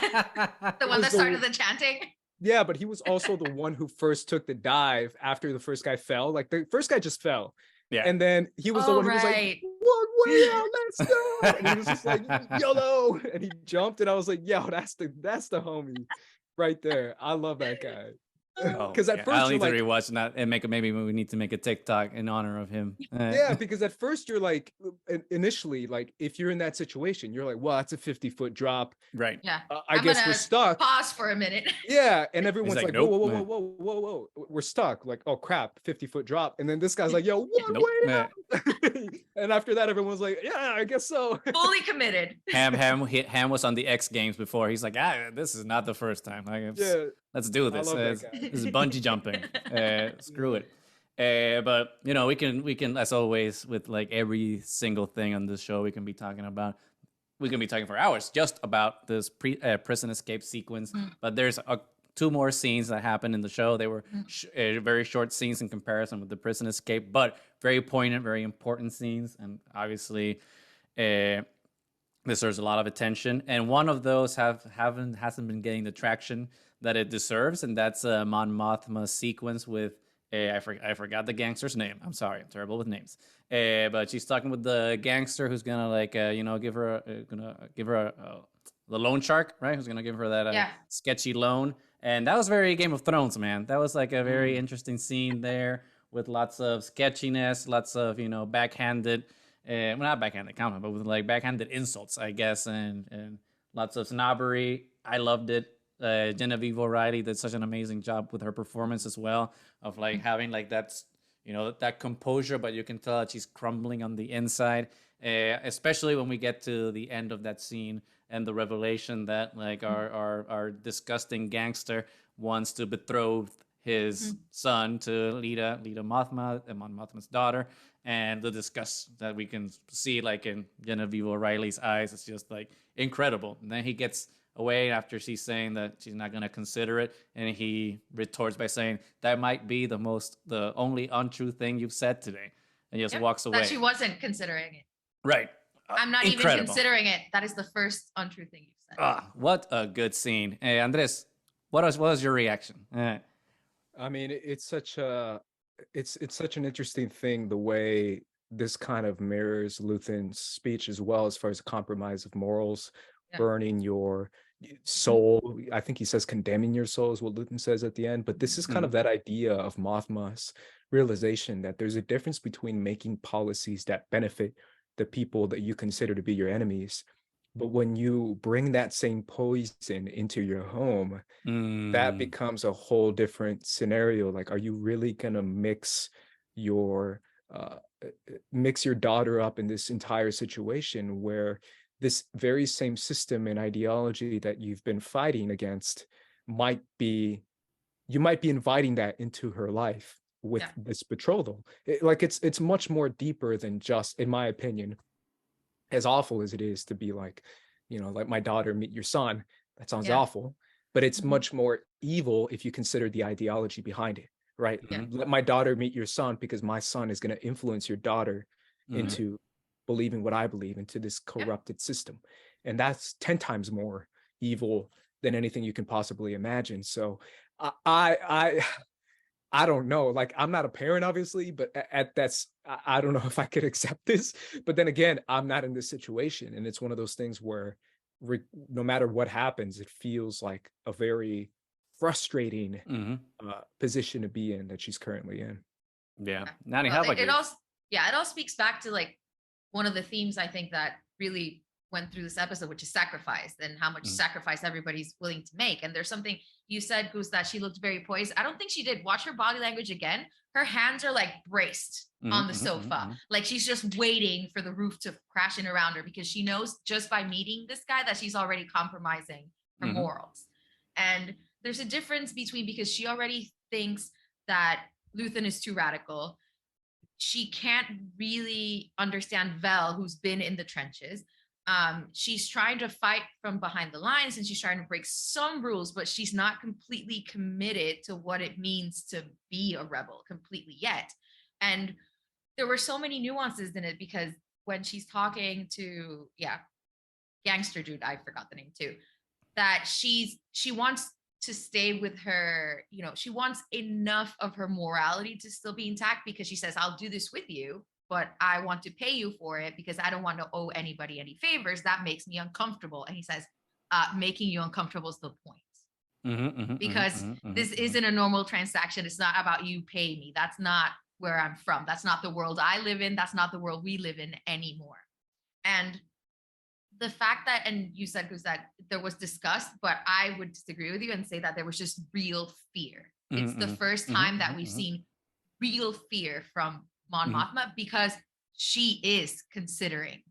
[SPEAKER 2] the one that started the chanting.
[SPEAKER 3] Yeah, but he was also the one who first took the dive after the first guy fell. Like the first guy just fell. Yeah. And then he was the one who was like, one way out, let's go. And he was just like, YOLO. And he jumped, and I was like, yo, that's the homie right there. I love that guy. Because at first
[SPEAKER 1] I'll need to rewatch that and maybe we need to make a TikTok in honor of him.
[SPEAKER 3] Yeah, because at first you're like, initially, like if you're in that situation, you're like, well, that's a 50-foot drop,
[SPEAKER 1] right?
[SPEAKER 2] Yeah,
[SPEAKER 3] I guess we're stuck.
[SPEAKER 2] Pause for a minute.
[SPEAKER 3] Yeah, and everyone's like, nope, whoa, we're stuck. Like, oh crap, 50-foot drop, and then this guy's like, yo, way out. And after that, everyone's like, yeah, I guess so.
[SPEAKER 2] Fully committed.
[SPEAKER 1] Ham was on the X Games before. He's like, this is not the first time. Let's do this. This is bungee jumping. Screw it. But you know, we can as always with like every single thing on this show we can be talking for hours just about this prison escape sequence. But there's 2 more scenes that happened in the show. They were very short scenes in comparison with the prison escape, but very poignant, very important scenes, and obviously deserves a lot of attention. And one of those hasn't been getting the traction that it deserves, and that's Mon Mothma sequence with I forgot the gangster's name. I'm sorry, I'm terrible with names. But she's talking with the gangster who's gonna like give her the loan shark, right? Who's gonna give her that sketchy loan. And that was very Game of Thrones, man. That was like a very interesting scene there with lots of sketchiness, lots of backhanded, well, not backhanded comment, but with like backhanded insults, I guess, and lots of snobbery. I loved it. Genevieve O'Reilly did such an amazing job with her performance as well, of like having like that composure, but you can tell that she's crumbling on the inside, especially when we get to the end of that scene and the revelation that like our disgusting gangster wants to betroth his son to Lita Mothma, Mon Mothma's daughter, and the disgust that we can see like in Genevieve O'Reilly's eyes is just like incredible. And then he gets away after she's saying that she's not going to consider it, and he retorts by saying that might be the only untrue thing you've said today, and just walks away.
[SPEAKER 2] That she wasn't considering it.
[SPEAKER 1] Right.
[SPEAKER 2] I'm not even considering it. That is the first untrue thing you've said.
[SPEAKER 1] What a good scene. Hey, Andres, what was your reaction?
[SPEAKER 3] I mean, it's such an interesting thing, the way this kind of mirrors Luthen's speech as well, as far as compromise of morals, burning your soul. I think he says condemning your soul is what Luthen says at the end. But this is kind of that idea of Mothma's realization that there's a difference between making policies that benefit the people that you consider to be your enemies But when you bring that same poison into your home, that becomes a whole different scenario. Like, are you really gonna your mix your daughter up in this entire situation where this very same system and ideology that you've been fighting against might be you might be inviting that into her life with this betrothal. It's much more deeper than just, in my opinion, as awful as it is to be like, like my daughter meet your son. That sounds awful, but it's much more evil if you consider the ideology behind it, right? Let my daughter meet your son because my son is going to influence your daughter into believing what I believe, into this corrupted system. And that's 10 times more evil than anything you can possibly imagine. So I don't know. Like, I'm not a parent, obviously, but I don't know if I could accept this. But then again, I'm not in this situation. And it's one of those things where no matter what happens, it feels like a very frustrating position to be in that she's currently in.
[SPEAKER 1] Yeah. Nani, how about you?
[SPEAKER 2] It all speaks back to like one of the themes I think that really went through this episode, which is sacrifice and how much sacrifice everybody's willing to make. And there's something you said, Gus, that she looked very poised. I don't think she did. Watch her body language again. Her hands are like braced on the sofa. Like she's just waiting for the roof to crash in around her because she knows just by meeting this guy that she's already compromising her morals. And there's a difference between, because she already thinks that Luthen is too radical. She can't really understand Vel, who's been in the trenches. She's trying to fight from behind the lines and she's trying to break some rules, but she's not completely committed to what it means to be a rebel completely yet. And there were so many nuances in it because when she's talking to, gangster dude, I forgot the name too, that she wants to stay with her, she wants enough of her morality to still be intact because she says, I'll do this with you, but I want to pay you for it because I don't want to owe anybody any favors. That makes me uncomfortable. And he says, making you uncomfortable is the point. Because this isn't a normal transaction. It's not about you pay me. That's not where I'm from. That's not the world I live in. That's not the world we live in anymore. And the fact that, and you said, Gus, that there was disgust, but I would disagree with you and say that there was just real fear. It's the first time that we've seen real fear from Mon Mothma because she is considering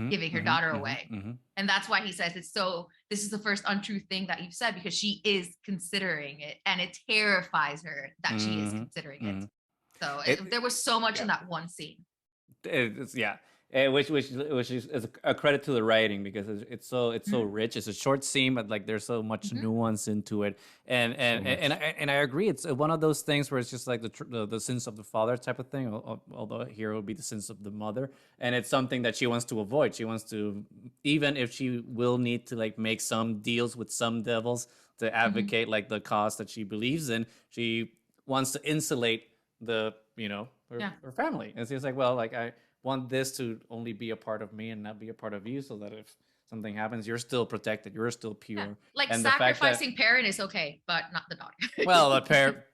[SPEAKER 2] giving her daughter away. And that's why he says this is the first untrue thing that you've said because she is considering it and it terrifies her that she is considering it. So there was so much in that one scene.
[SPEAKER 1] Which is a credit to the writing because it's so rich. It's a short scene, but like there's so much nuance into it, and I agree. It's one of those things where it's just like the sins of the father type of thing. Although here it would be the sins of the mother, and it's something that she wants to avoid. She wants to, even if she will need to like make some deals with some devils to advocate like the cause that she believes in. She wants to insulate her family, and she's like, well, like I want this to only be a part of me and not be a part of you so that if something happens, you're still protected. You're still pure. Yeah.
[SPEAKER 2] Like and sacrificing Perrin is okay, but not the daughter.
[SPEAKER 1] Well,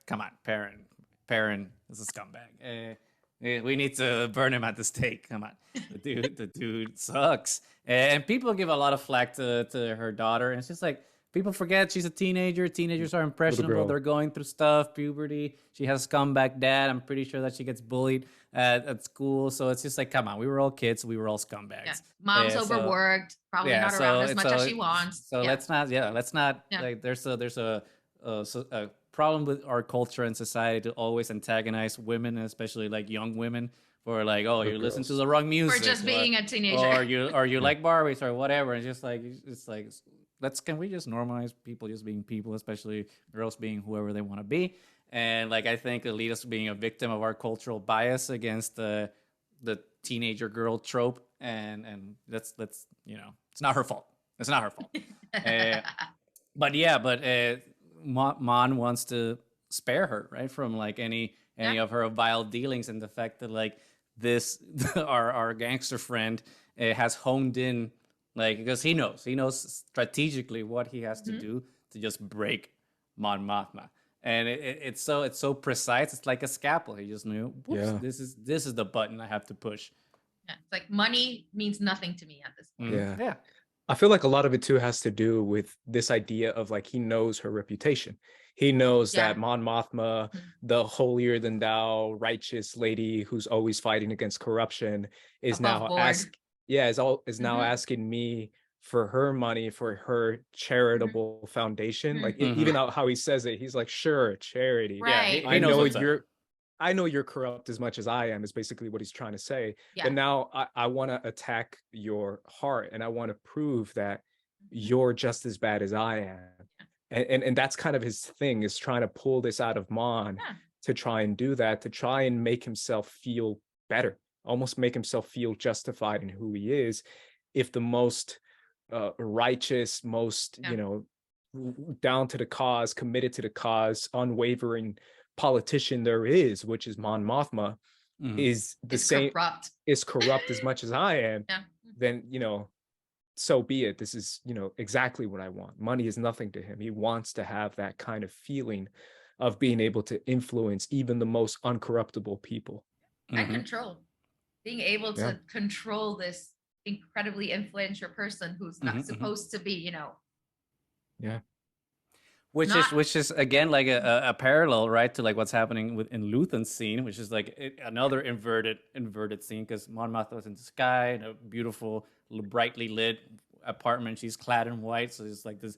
[SPEAKER 1] come on, Perrin is a scumbag. We need to burn him at the stake. Come on. The dude sucks. And people give a lot of flack to her daughter. And it's just like, people forget she's a teenager. Teenagers are impressionable. They're going through stuff, puberty. She has a scumbag dad. I'm pretty sure that she gets bullied at school. So it's just like, come on, we were all kids. We were all scumbags. Yeah.
[SPEAKER 2] Mom's overworked, probably not around as much as she wants.
[SPEAKER 1] So let's not. Like, there's a problem with our culture and society to always antagonize women, especially like young women. For like, oh, you listen to the wrong music.
[SPEAKER 2] For just being a teenager.
[SPEAKER 1] Or you like Barbies or whatever. And it's like, can we just normalize people just being people, especially girls being whoever they want to be? And like, I think Alita's being a victim of our cultural bias against the teenager girl trope. And that's it's not her fault. It's not her fault. But Mon wants to spare her, right, from like any of her vile dealings, and the fact that like this our gangster friend has honed in, like, because he knows strategically what he has to do to just break Mon Mothma, and it's so precise. It's like a scalpel. He just knew, this is the button I have to push.
[SPEAKER 2] Yeah, it's like money means nothing to me at this point.
[SPEAKER 3] Yeah. I feel like a lot of it too has to do with this idea of like he knows her reputation. He knows that Mon Mothma, the holier than thou, righteous lady who's always fighting against corruption, is now now asking me for her money for her charitable foundation. Like even how he says it, he's like, sure, charity.
[SPEAKER 2] Right.
[SPEAKER 1] Yeah, he knows what's up.
[SPEAKER 3] I know you're corrupt as much as I am, is basically what he's trying to say.
[SPEAKER 2] Yeah.
[SPEAKER 3] But now I want to attack your heart, and I want to prove that you're just as bad as I am. And that's kind of his thing, is trying to pull this out of Mon to try and do that, to try and make himself feel better, almost make himself feel justified in who he is. If the most righteous, most, you know, down to the cause, committed to the cause, unwavering politician there is, which is Mon Mothma, is the same, is corrupt as much as I am, then, you know, so be it. This is, you know, exactly what I want. Money is nothing to him. He wants to have that kind of feeling of being able to influence even the most uncorruptible people.
[SPEAKER 2] And control. Being able to control this incredibly influential person who's not supposed to be, you know.
[SPEAKER 3] Yeah.
[SPEAKER 1] Which is again like a parallel, right, to like what's happening in Luthen's scene, which is like another inverted scene, because Mon Mothma's in the sky in a beautiful, brightly lit apartment. She's clad in white, so it's like this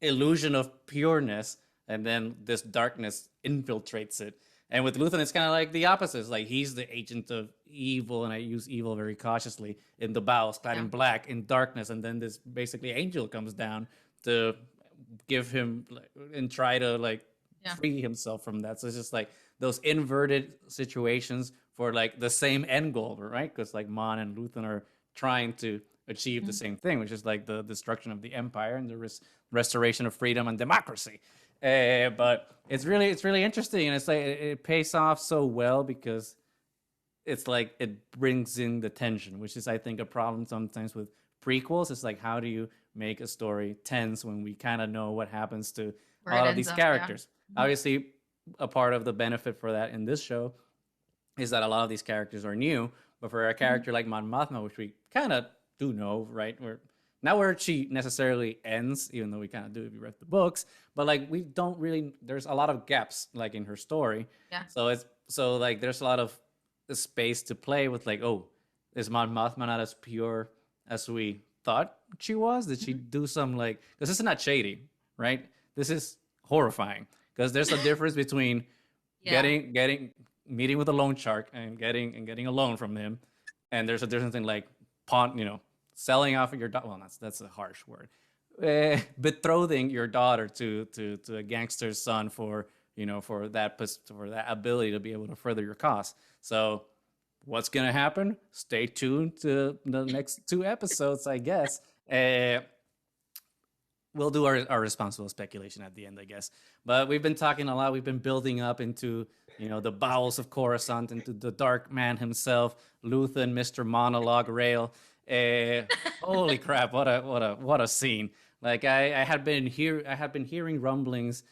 [SPEAKER 1] illusion of pureness, and then this darkness infiltrates it. And with Luthen, it's kind of like the opposite. It's like he's the agent of evil, and I use evil very cautiously, in the bowels, clad in black, in darkness, and then this basically angel comes down to give him and try to like free himself from that. So it's just like those inverted situations for like the same end goal, right? Because like Mon and Luthen are trying to achieve the same thing, which is like the destruction of the empire and the restoration of freedom and democracy. But it's really interesting, and it's like it pays off so well, because it's like it brings in the tension, which is I think a problem sometimes with prequels. It's like, how do you make a story tense when we kind of know what happens to a lot of these characters? Obviously, a part of the benefit for that in this show is that a lot of these characters are new, but for a character like Mon Mothma, which we kind of do know, right? Not where she necessarily ends, even though we kind of do if you read the books, but like we don't really, there's a lot of gaps like in her story.
[SPEAKER 2] Yeah.
[SPEAKER 1] So like there's a lot of space to play with, like, oh, is Mon Mothma not as pure as we thought she was? Did she do some like, because this is not shady, right? This is horrifying, because there's a difference between meeting with a loan shark and getting a loan from him, and there's a difference in like selling off of your daughter. Well, that's a harsh word. Betrothing your daughter to a gangster's son for that ability to be able to further your cause. So what's gonna happen? Stay tuned to the next 2 episodes, I guess. We'll do our responsible speculation at the end, I guess. But we've been talking a lot. We've been building up into the bowels of Coruscant, into the Dark Man himself, Luthen, Mr. Monologue Rail. Holy crap! What a scene! Like I had been hearing rumblings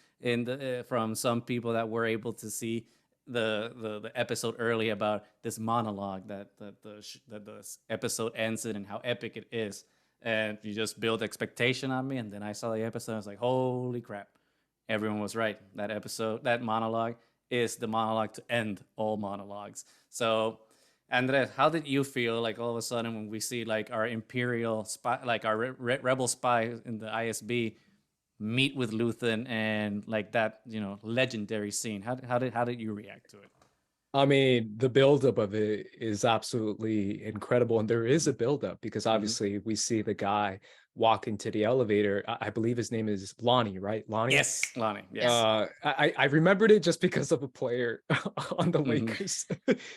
[SPEAKER 1] from some people that were able to see the episode early about this monologue that the episode ends in and how epic it is, and you just build expectation on me, and then I saw the episode. I was like, holy crap! Everyone was right. That monologue is the monologue to end all monologues. So, Andres, how did you feel like all of a sudden when we see like our Imperial spy, like our rebel spy in the ISB, meet with Luthen, and like that, legendary scene? How did you react to it?
[SPEAKER 3] I mean, the buildup of it is absolutely incredible, and there is a buildup because obviously we see the guy walk into the elevator. I believe his name is Lonnie, right? Lonnie.
[SPEAKER 1] Yes, Lonnie. Yes.
[SPEAKER 3] I remembered it just because of a player on the Lakers.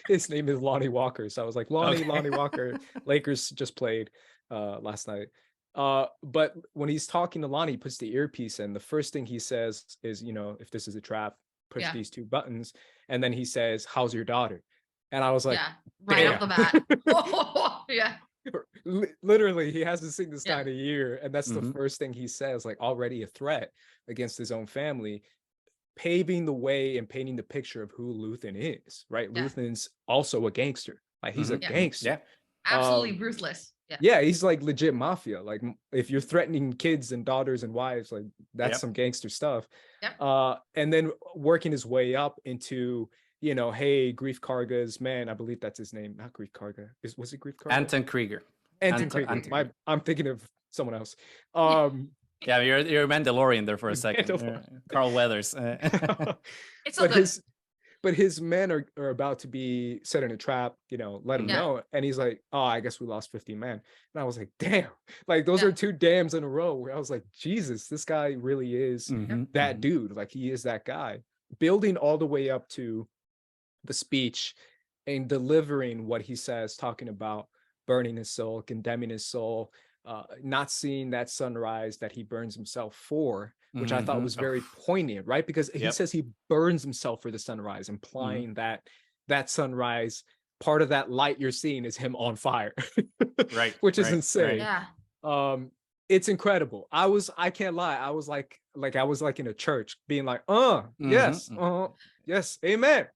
[SPEAKER 3] His name is Lonnie Walker, so I was like, Lonnie Walker. Lakers just played last night. But when he's talking to Lonnie, he puts the earpiece in. The first thing he says is, if this is a trap, push these 2 buttons. And then he says, how's your daughter? And I was like,
[SPEAKER 2] right off the bat. Yeah.
[SPEAKER 3] Literally, he hasn't seen this guy in a year. And that's the first thing he says, like already a threat against his own family, paving the way and painting the picture of who Luthen is, right? Luthen's also a gangster. Like he's a gangster.
[SPEAKER 2] Absolutely ruthless.
[SPEAKER 3] Yeah, he's like legit mafia. Like if you're threatening kids and daughters and wives, like that's some gangster stuff. And then working his way up into, you know, hey, Grief Karga's man, I believe that's his name, not Grief Karga. Was it Grief Karga?
[SPEAKER 1] Anton Krieger.
[SPEAKER 3] Anton Krieger. I'm thinking of someone else.
[SPEAKER 1] Yeah, you're Mandalorian there for a second. Carl Weathers.
[SPEAKER 2] It's so good.
[SPEAKER 3] But his men are about to be set in a trap, you know, let him know. And he's like, oh, I guess we lost 50 men. And I was like, damn, like those are 2 dams in a row where I was like, Jesus, this guy really is that dude. Like he is that guy. Building all the way up to the speech and delivering what he says, talking about burning his soul, condemning his soul, not seeing that sunrise that he burns himself for, which I thought was very poignant, right? Because he says he burns himself for the sunrise, implying that that sunrise, part of that light you're seeing is him on fire,
[SPEAKER 1] right?
[SPEAKER 3] Which is insane.
[SPEAKER 2] Yeah.
[SPEAKER 3] It's incredible. I can't lie. I was like I was like in a church being like, yes, amen.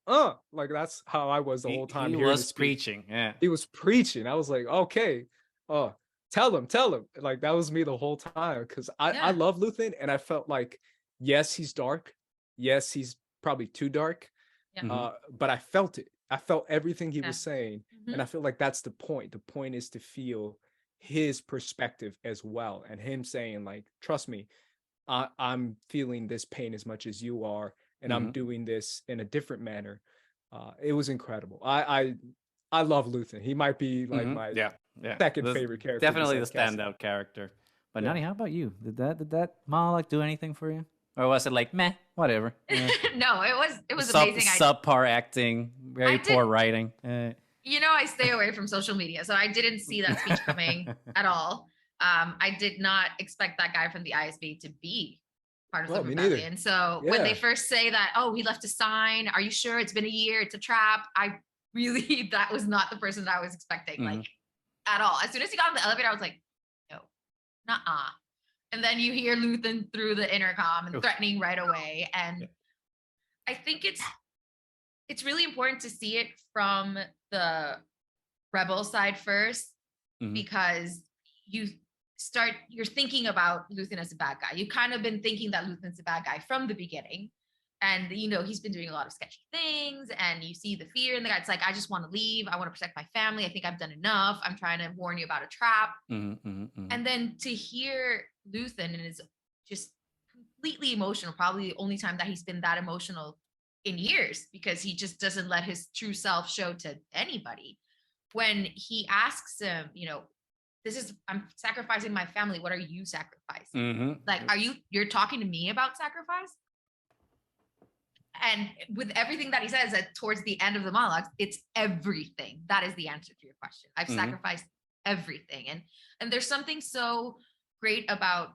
[SPEAKER 3] Like that's how I was the whole time.
[SPEAKER 1] He was preaching. Yeah.
[SPEAKER 3] He was preaching. I was like, okay, tell him. Like that was me the whole time. Because I love Luthen, and I felt like, yes, he's dark. Yes, he's probably too dark. But I felt it. I felt everything he was saying. And I feel like that's the point. The point is to feel his perspective as well, and him saying like, trust me, I'm feeling this pain as much as you are, and I'm doing this in a different manner. It was incredible. I love Luthen. He might be like my second favorite character.
[SPEAKER 1] Definitely the standout character. But Nani, how about you? Did that monologue do anything for you? Or was it like meh, whatever?
[SPEAKER 2] No, it was amazing.
[SPEAKER 1] Subpar acting, very poor writing.
[SPEAKER 2] You know, I stay away from social media, so I didn't see that speech coming at all. I did not expect that guy from the ISB to be part of the rebellion. So when they first say that, oh, he left a sign, are you sure it's been a year? It's a trap. That was not the person that I was expecting, like at all. As soon as he got on the elevator, I was like, no, nuh-uh. And then you hear Luthen through the intercom and threatening right away. And I think it's really important to see it from the rebel side first, because you're thinking about Luthen as a bad guy. You've kind of been thinking that Luthen's a bad guy from the beginning. And, you know, he's been doing a lot of sketchy things, and you see the fear in the guy. It's like, I just want to leave. I want to protect my family. I think I've done enough. I'm trying to warn you about a trap. And then to hear Luthen, and is just completely emotional, probably the only time that he's been that emotional in years, because he just doesn't let his true self show to anybody. When he asks him, you know, I'm sacrificing my family. What are you sacrificing? Like, you're talking to me about sacrifice? And with everything that he says towards the end of the monologue, it's everything. That is the answer to your question. I've sacrificed everything. And there's something so great about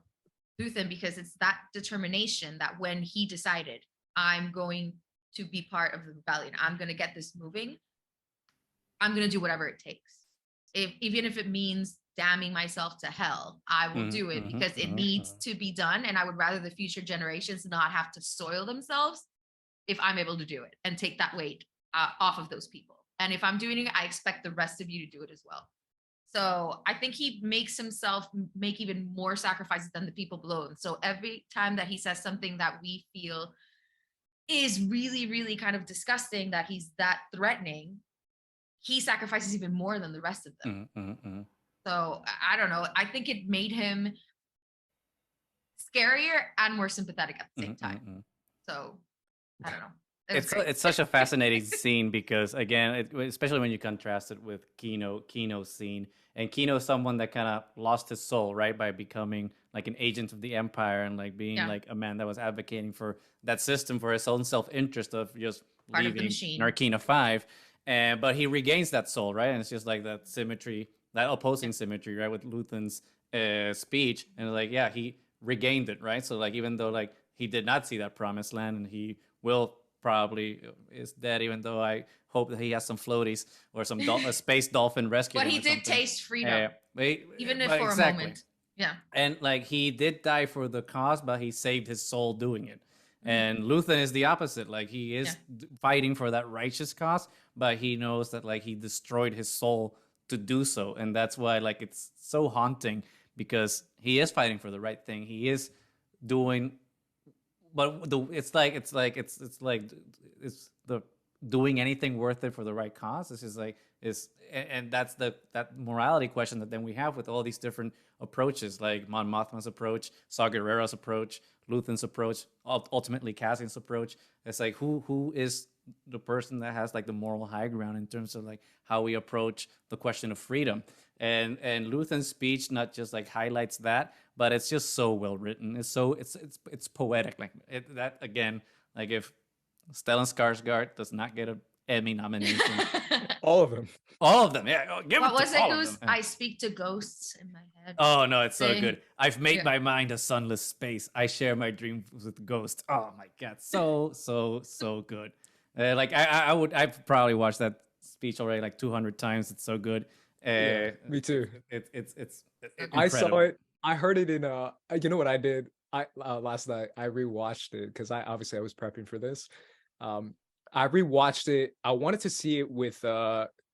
[SPEAKER 2] Luthen, because it's that determination that when he decided, I'm going to be part of the rebellion, I'm going to get this moving, I'm going to do whatever it takes. Even if it means damning myself to hell, I will do it, because it needs to be done. And I would rather the future generations not have to soil themselves if I'm able to do it and take that weight off of those people. And if I'm doing it, I expect the rest of you to do it as well. So I think he makes himself make even more sacrifices than the people below him. So every time that he says something that we feel is really, really kind of disgusting, that he's that threatening, he sacrifices even more than the rest of them. So I don't know. I think it made him scarier and more sympathetic at the same time. So I don't know.
[SPEAKER 1] It's such a fascinating scene, because again, especially when you contrast it with Kino's scene, and Kino's someone that kind of lost his soul, right, by becoming like an agent of the Empire, and like being like a man that was advocating for that system for his own self-interest of just
[SPEAKER 2] part
[SPEAKER 1] leaving
[SPEAKER 2] of the machine.
[SPEAKER 1] Narkina 5. But he regains that soul, right? And it's just like that symmetry, that opposing symmetry, right, with Luthen's speech. And like, yeah, he regained it, right? So like, even though like he did not see that promised land, and he will probably is dead, even though I hope that he has some floaties or some a space dolphin rescue.
[SPEAKER 2] But he did taste freedom, even if for a moment. Yeah.
[SPEAKER 1] And like, he did die for the cause, but he saved his soul doing it. And Luthen is the opposite. Like, he is fighting for that righteous cause, but he knows that like he destroyed his soul to do so, and that's why like it's so haunting, because he is fighting for the right thing. He is doing, but it's the doing anything worth it for the right cause. It's just like and that's that morality question that then we have with all these different approaches, like Mon Mothma's approach, Saw Gerrera's approach, Luthen's approach, ultimately Cassian's approach. It's like who is the person that has like the moral high ground in terms of like how we approach the question of freedom. And Luthen's speech not just like highlights that, but it's just so well written. It's poetic. Like that again, like if Stellan Skarsgård does not get an Emmy nomination,
[SPEAKER 3] All of them.
[SPEAKER 1] all of them, yeah, give
[SPEAKER 2] What
[SPEAKER 1] it to
[SPEAKER 2] was it,
[SPEAKER 1] all of
[SPEAKER 2] Goose?
[SPEAKER 1] them.
[SPEAKER 2] I speak to ghosts in my head.
[SPEAKER 1] Oh no, it's so
[SPEAKER 2] Thing.
[SPEAKER 1] good. I've made
[SPEAKER 2] Yeah.
[SPEAKER 1] my mind a sunless space. I share my dreams with ghosts. Oh my god, so good. Like I've probably watched that speech already like 200 times. It's so good.
[SPEAKER 3] Yeah, me too.
[SPEAKER 1] It's
[SPEAKER 3] I saw
[SPEAKER 1] incredible.
[SPEAKER 3] it. I heard it in you know what I did? I last night I rewatched it because I was prepping for this. I rewatched it. I wanted to see it with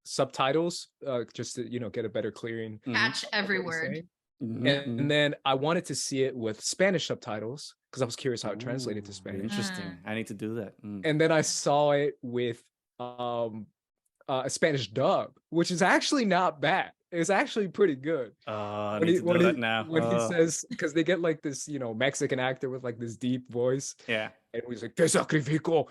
[SPEAKER 3] subtitles, just to get a better clearing.
[SPEAKER 2] Catch every
[SPEAKER 3] of what he's
[SPEAKER 2] word.
[SPEAKER 3] saying.
[SPEAKER 1] Mhm.
[SPEAKER 3] And then I wanted to see it with Spanish subtitles because I was curious how it translated to
[SPEAKER 1] Ooh,
[SPEAKER 3] Spanish.
[SPEAKER 1] interesting. I need to do that.
[SPEAKER 3] And then I saw it with a Spanish dub, which is actually not bad. It's actually pretty good.
[SPEAKER 1] I need to do that now.
[SPEAKER 3] When he says, because they get like this, Mexican actor with like this deep voice,
[SPEAKER 1] Yeah.
[SPEAKER 3] and he's like, "Que sacrifico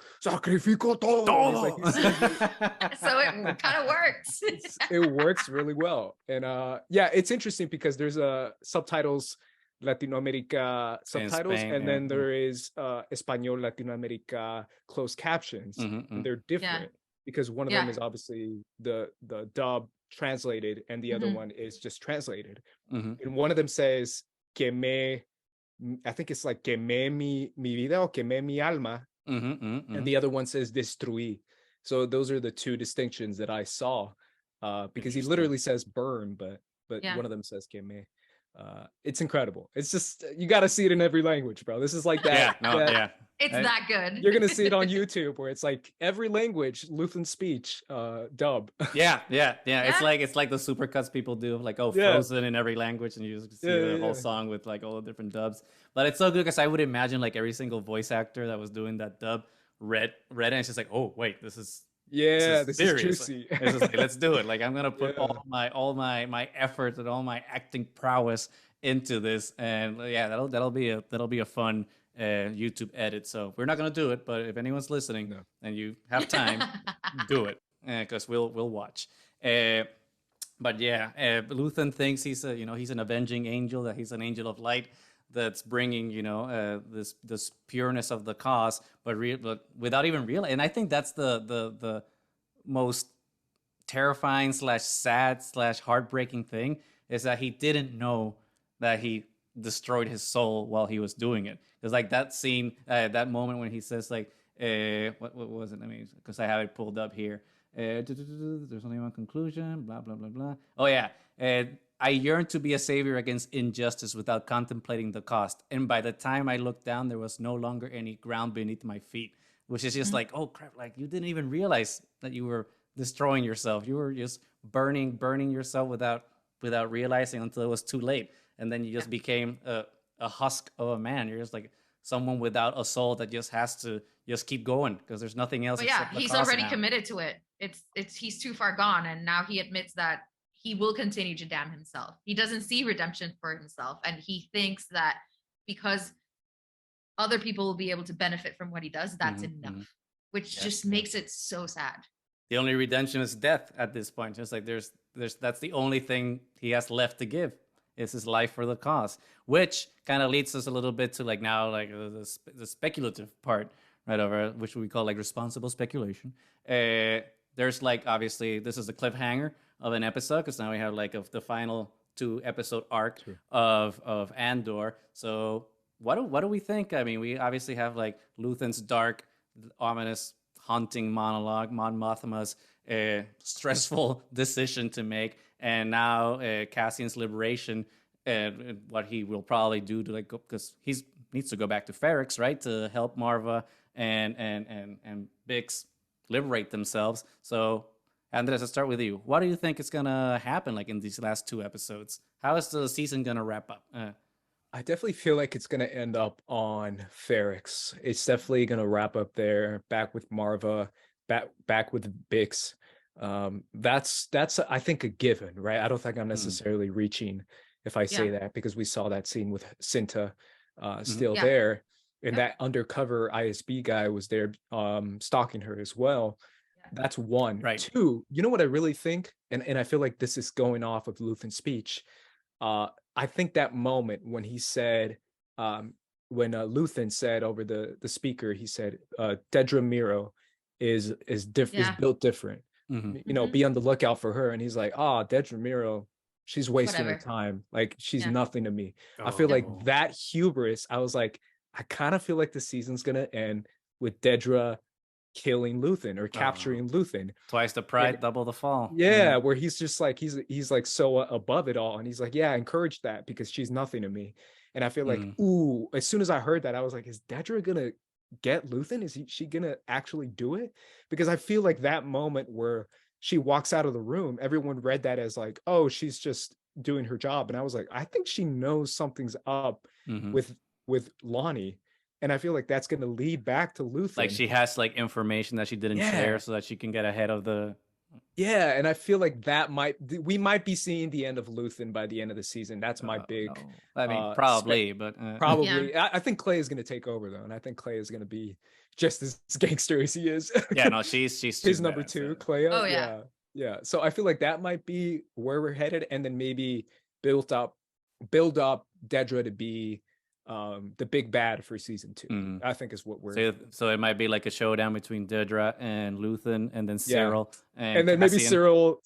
[SPEAKER 3] todo." He's like,
[SPEAKER 2] So it kind of works.
[SPEAKER 3] it works really well. And yeah, it's interesting because there's subtitles, Latinoamerica subtitles,
[SPEAKER 1] Spain,
[SPEAKER 3] and
[SPEAKER 1] yeah,
[SPEAKER 3] then there is Español Latinoamerica closed captions, and they're different because one of them is obviously the dub translated, and the other one is just translated. And one of them says I think it's like quemé mi vida or quemé mi alma, and the other one says destruí. So those are the two distinctions that I saw, because he literally says burn, but one of them says quemé. It's incredible. It's just, you got to see it in every language, bro. This is like that.
[SPEAKER 2] It's that good.
[SPEAKER 3] You're gonna see it on YouTube where it's like every language, Luthen speech, dub.
[SPEAKER 1] Yeah. It's like the supercuts people do, like Frozen in every language, and you just see the whole song with like all the different dubs. But it's so good because I would imagine like every single voice actor that was doing that dub read it, and it's just like, oh wait, this is
[SPEAKER 3] this is
[SPEAKER 1] juicy. It's just like, let's do it. Like I'm gonna put all my effort and all my acting prowess into this, and that'll be a fun YouTube edit. So we're not gonna do it, but if anyone's listening and you have time, do it, because we'll watch. But Luthen thinks he's an avenging angel, that he's an angel of light that's bringing this pureness of the cause, but without even realizing. And I think that's the most terrifying / sad / heartbreaking thing, is that he didn't know that he destroyed his soul while he was doing it. Because like that scene, that moment when he says like, what was it? I mean, because I have it pulled up here. There's only one conclusion, blah, blah, blah, blah. Oh yeah. I yearned to be a savior against injustice without contemplating the cost. And by the time I looked down, there was no longer any ground beneath my feet, which is just like, oh crap, like you didn't even realize that you were destroying yourself. You were just burning yourself without realizing until it was too late. And then you just became a husk of a man. You're just like someone without a soul that just has to just keep going because there's nothing else.
[SPEAKER 2] But yeah, he's already committed to it. He's too far gone, and now he admits that he will continue to damn himself. He doesn't see redemption for himself, and he thinks that because other people will be able to benefit from what he does, that's enough, which just makes it so sad.
[SPEAKER 1] The only redemption is death at this point. Just like there's that's the only thing he has left to give, is his life for the cause, which kind of leads us a little bit to like now like the speculative part, right, over which we call like responsible speculation. There's like, obviously this is a cliffhanger of an episode, because now we have like the final 2-episode arc of Andor. So what do we think? I mean, we obviously have like Luthen's dark, ominous, haunting monologue, Mon Mothma's stressful decision to make, and now Cassian's liberation, and what he will probably do to like, because he needs to go back to Ferrix, right, to help Marva and Bix liberate themselves. So Andres, let's start with you. What do you think is gonna happen like in these last 2 episodes? How is the season gonna wrap up?
[SPEAKER 3] I definitely feel like it's gonna end up on Ferrex. It's definitely gonna wrap up there, back with Marva, back with Bix. That's I think a given, right? I don't think I'm necessarily reaching if I say that, because we saw that scene with Cinta still there, and that undercover ISB guy was there stalking her as well. That's one.
[SPEAKER 1] Right.
[SPEAKER 3] Two, you know what I really think, and I feel like this is going off of Luthen's speech. I think that moment when he said, when Luthen said over the speaker, he said, Dedra Miro is built different. You know, be on the lookout for her. And he's like, Dedra Miro, she's wasting her time. Like, she's nothing to me. I feel like that hubris, I was like, I kind of feel like the season's gonna end with Dedra killing Luthen or capturing Luthen.
[SPEAKER 1] Twice the pride, double the fall.
[SPEAKER 3] Yeah, where he's just like, he's like so above it all, and he's like, yeah, I encourage that because she's nothing to me. And I feel like, ooh, as soon as I heard that, I was like, is Dedra gonna get Luthen? Is she gonna actually do it? Because I feel like that moment where she walks out of the room, everyone read that as like, oh, she's just doing her job. And I was like, I think she knows something's up with Lonnie. And I feel like that's going to lead back to Luthen.
[SPEAKER 1] Like she has like information that she didn't share so that she can get ahead of the...
[SPEAKER 3] Yeah, and I feel like we might be seeing the end of Luthen by the end of the season. That's my big...
[SPEAKER 1] I mean, probably, but...
[SPEAKER 3] Probably. Yeah. I think Clay is going to take over, though. And I think Clay is going to be just as gangster as he is.
[SPEAKER 1] Yeah, no, she's
[SPEAKER 3] his number two, Clay. Oh, yeah. Yeah. So I feel like that might be where we're headed. And then maybe build up Dedra to be the big bad for season 2. I think is what we're
[SPEAKER 1] so it might be like a showdown between Dedra and Luthen, and then Cyril
[SPEAKER 3] and then maybe Cyril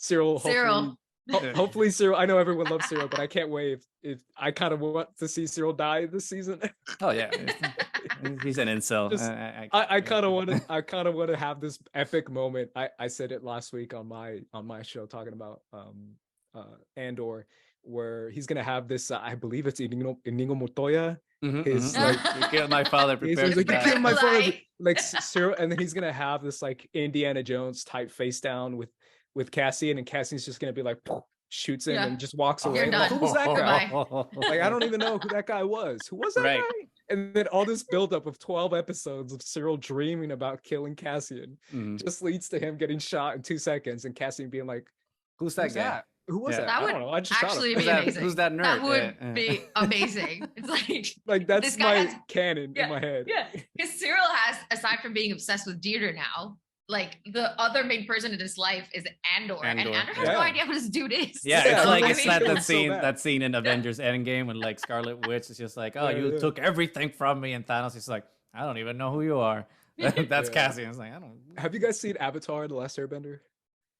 [SPEAKER 3] hopefully Cyril. I know everyone loves Cyril, but I can't wait if I kind of want to see Cyril die this season.
[SPEAKER 1] Oh yeah, he's an incel.
[SPEAKER 3] I kind of want to have this epic moment. I said it last week on my show talking about Andor, where he's gonna have this I believe it's Inigo Montoya. His like,
[SPEAKER 1] you killed my father. Prepare
[SPEAKER 3] like, you killed my father. Like Cyril, and then he's gonna have this like Indiana Jones type face down with Cassian, and Cassian's just gonna be like shoots him and just walks away. Like, who was that guy? Like, I don't even know who that guy was. Who was that guy? And then all this buildup of 12 episodes of Cyril dreaming about killing Cassian just leads to him getting shot in 2 seconds, and Cassian being like,
[SPEAKER 1] "Who's that guy?
[SPEAKER 3] Who was that?
[SPEAKER 2] That would actually be amazing.
[SPEAKER 1] Who's that nerd?
[SPEAKER 2] That would be amazing. It's
[SPEAKER 3] like that's my canon in my head.
[SPEAKER 2] Yeah, because Cyril has, aside from being obsessed with Deirdre now, like the other main person in his life is Andor. And Andor has no idea who this dude is.
[SPEAKER 1] Yeah, it's like it's not that scene in Avengers Endgame when like Scarlet Witch is just like, oh, you took everything from me, and Thanos is like, I don't even know who you are. That's Cassian. It's like, I don't.
[SPEAKER 3] Have you guys seen Avatar: The Last Airbender?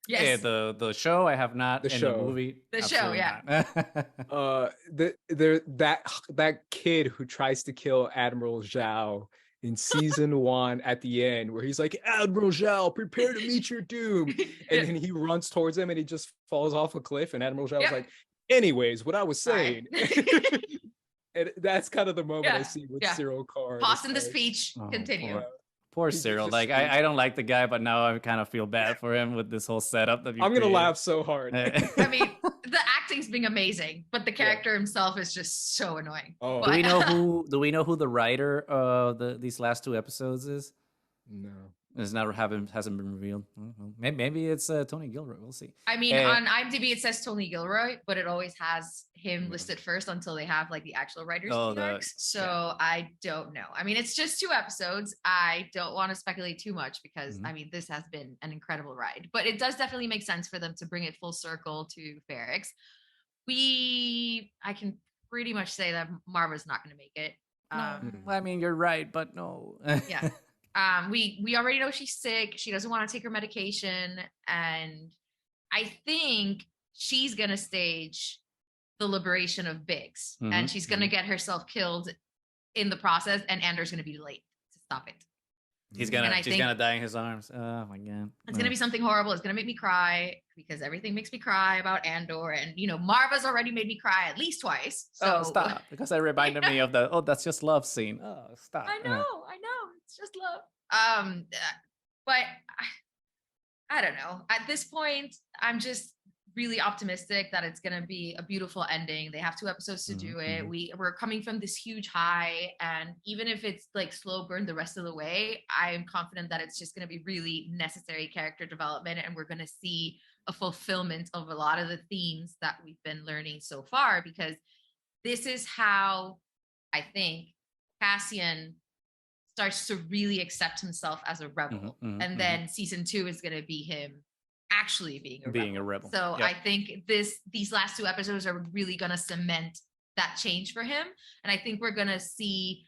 [SPEAKER 2] Yes.
[SPEAKER 1] Yeah, the show I have not. The movie.
[SPEAKER 2] The show, yeah.
[SPEAKER 3] That kid who tries to kill Admiral Zhao in season 1 at the end, where he's like, Admiral Zhao, prepare to meet your doom, and then he runs towards him and he just falls off a cliff, and Admiral Zhao's like, anyways, what I was saying. And that's kind of the moment I see with Cyril Carr.
[SPEAKER 2] Pause in the speech. Continue.
[SPEAKER 1] Poor Cyril. Like I don't like the guy, but now I kind of feel bad for him with this whole setup that
[SPEAKER 3] I'm gonna laugh so hard.
[SPEAKER 2] I mean, the acting's being amazing, but the character himself is just so annoying.
[SPEAKER 3] Oh.
[SPEAKER 1] Do we know who the writer of these last 2 episodes is?
[SPEAKER 3] No.
[SPEAKER 1] Hasn't been revealed. Maybe it's Tony Gilroy. We'll see.
[SPEAKER 2] I mean, on IMDb it says Tony Gilroy, but it always has him listed first until they have like the actual writers. So I don't know. I mean, it's just 2 episodes. I don't want to speculate too much because I mean, this has been an incredible ride. But it does definitely make sense for them to bring it full circle to Ferrex. I can pretty much say that Marva's not going to make it.
[SPEAKER 1] I mean, you're right, but no.
[SPEAKER 2] Yeah. We already know she's sick. She doesn't want to take her medication. And I think she's going to stage the liberation of Biggs. And she's going to get herself killed in the process. And Andor's going to be late to stop it.
[SPEAKER 1] She's gonna die in his arms. Oh my god.
[SPEAKER 2] It's gonna be something horrible. It's gonna make me cry because everything makes me cry about Andor. And you know, Marva's already made me cry at least twice. So
[SPEAKER 1] stop. Because it reminded me of the that's just love scene. Oh, stop.
[SPEAKER 2] I know. It's just love. But I don't know. At this point, I'm just really optimistic that it's going to be a beautiful ending. They have 2 episodes to do it. We're coming from this huge high, and even if it's like slow burn the rest of the way, I am confident that it's just going to be really necessary character development, and we're going to see a fulfillment of a lot of the themes that we've been learning so far, because this is how I think Cassian starts to really accept himself as a rebel. And then season 2 is going to be him actually being a rebel. So I think these last 2 episodes are really going to cement that change for him. And I think we're going to see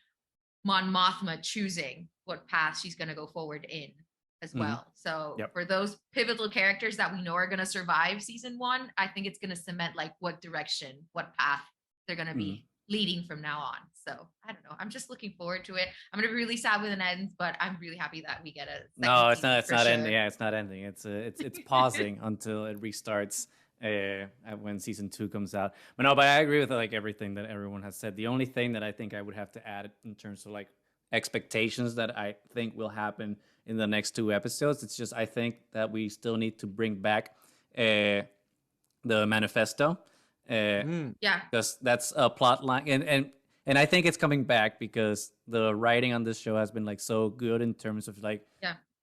[SPEAKER 2] Mon Mothma choosing what path she's going to go forward in as well. So for those pivotal characters that we know are going to survive season 1, I think it's going to cement like what direction, what path they're going to be leading from now on. So I don't know. I'm just looking forward to it. I'm going to be really sad when it ends, but I'm really happy that we get a second
[SPEAKER 1] No, it's not.
[SPEAKER 2] season
[SPEAKER 1] It's
[SPEAKER 2] for
[SPEAKER 1] not
[SPEAKER 2] sure.
[SPEAKER 1] ending. Yeah, it's not ending. It's pausing until it restarts when season 2 comes out. But no, but I agree with like everything that everyone has said. The only thing that I think I would have to add in terms of like expectations that I think will happen in the next 2 episodes, it's just I think that we still need to bring back the manifesto. Because that's a plot line, and I think it's coming back because the writing on this show has been like so good in terms of like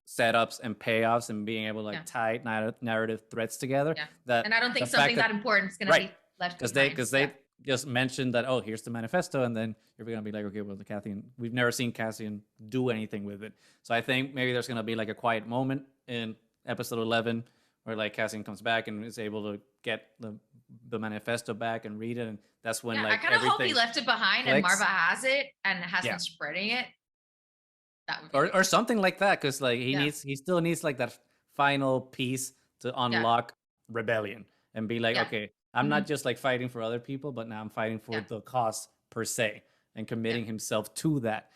[SPEAKER 1] setups and payoffs and being able to like tie narrative threads together.
[SPEAKER 2] And I don't think something that important is going to be left behind.
[SPEAKER 1] Because they just mentioned that, oh, here's the manifesto, and then you're going to be like, okay, well, we've never seen Cassian do anything with it. So I think maybe there's going to be like a quiet moment in episode 11 where like Cassian comes back and is able to get the manifesto back and read it, and that's when like
[SPEAKER 2] I kind of hope he left it behind
[SPEAKER 1] clicks.
[SPEAKER 2] And Marva has it and has been spreading it. That would
[SPEAKER 1] or something like that, because like he still needs like that final piece to unlock rebellion and be like, okay, I'm not just like fighting for other people, but now I'm fighting for the cause per se and committing himself to that.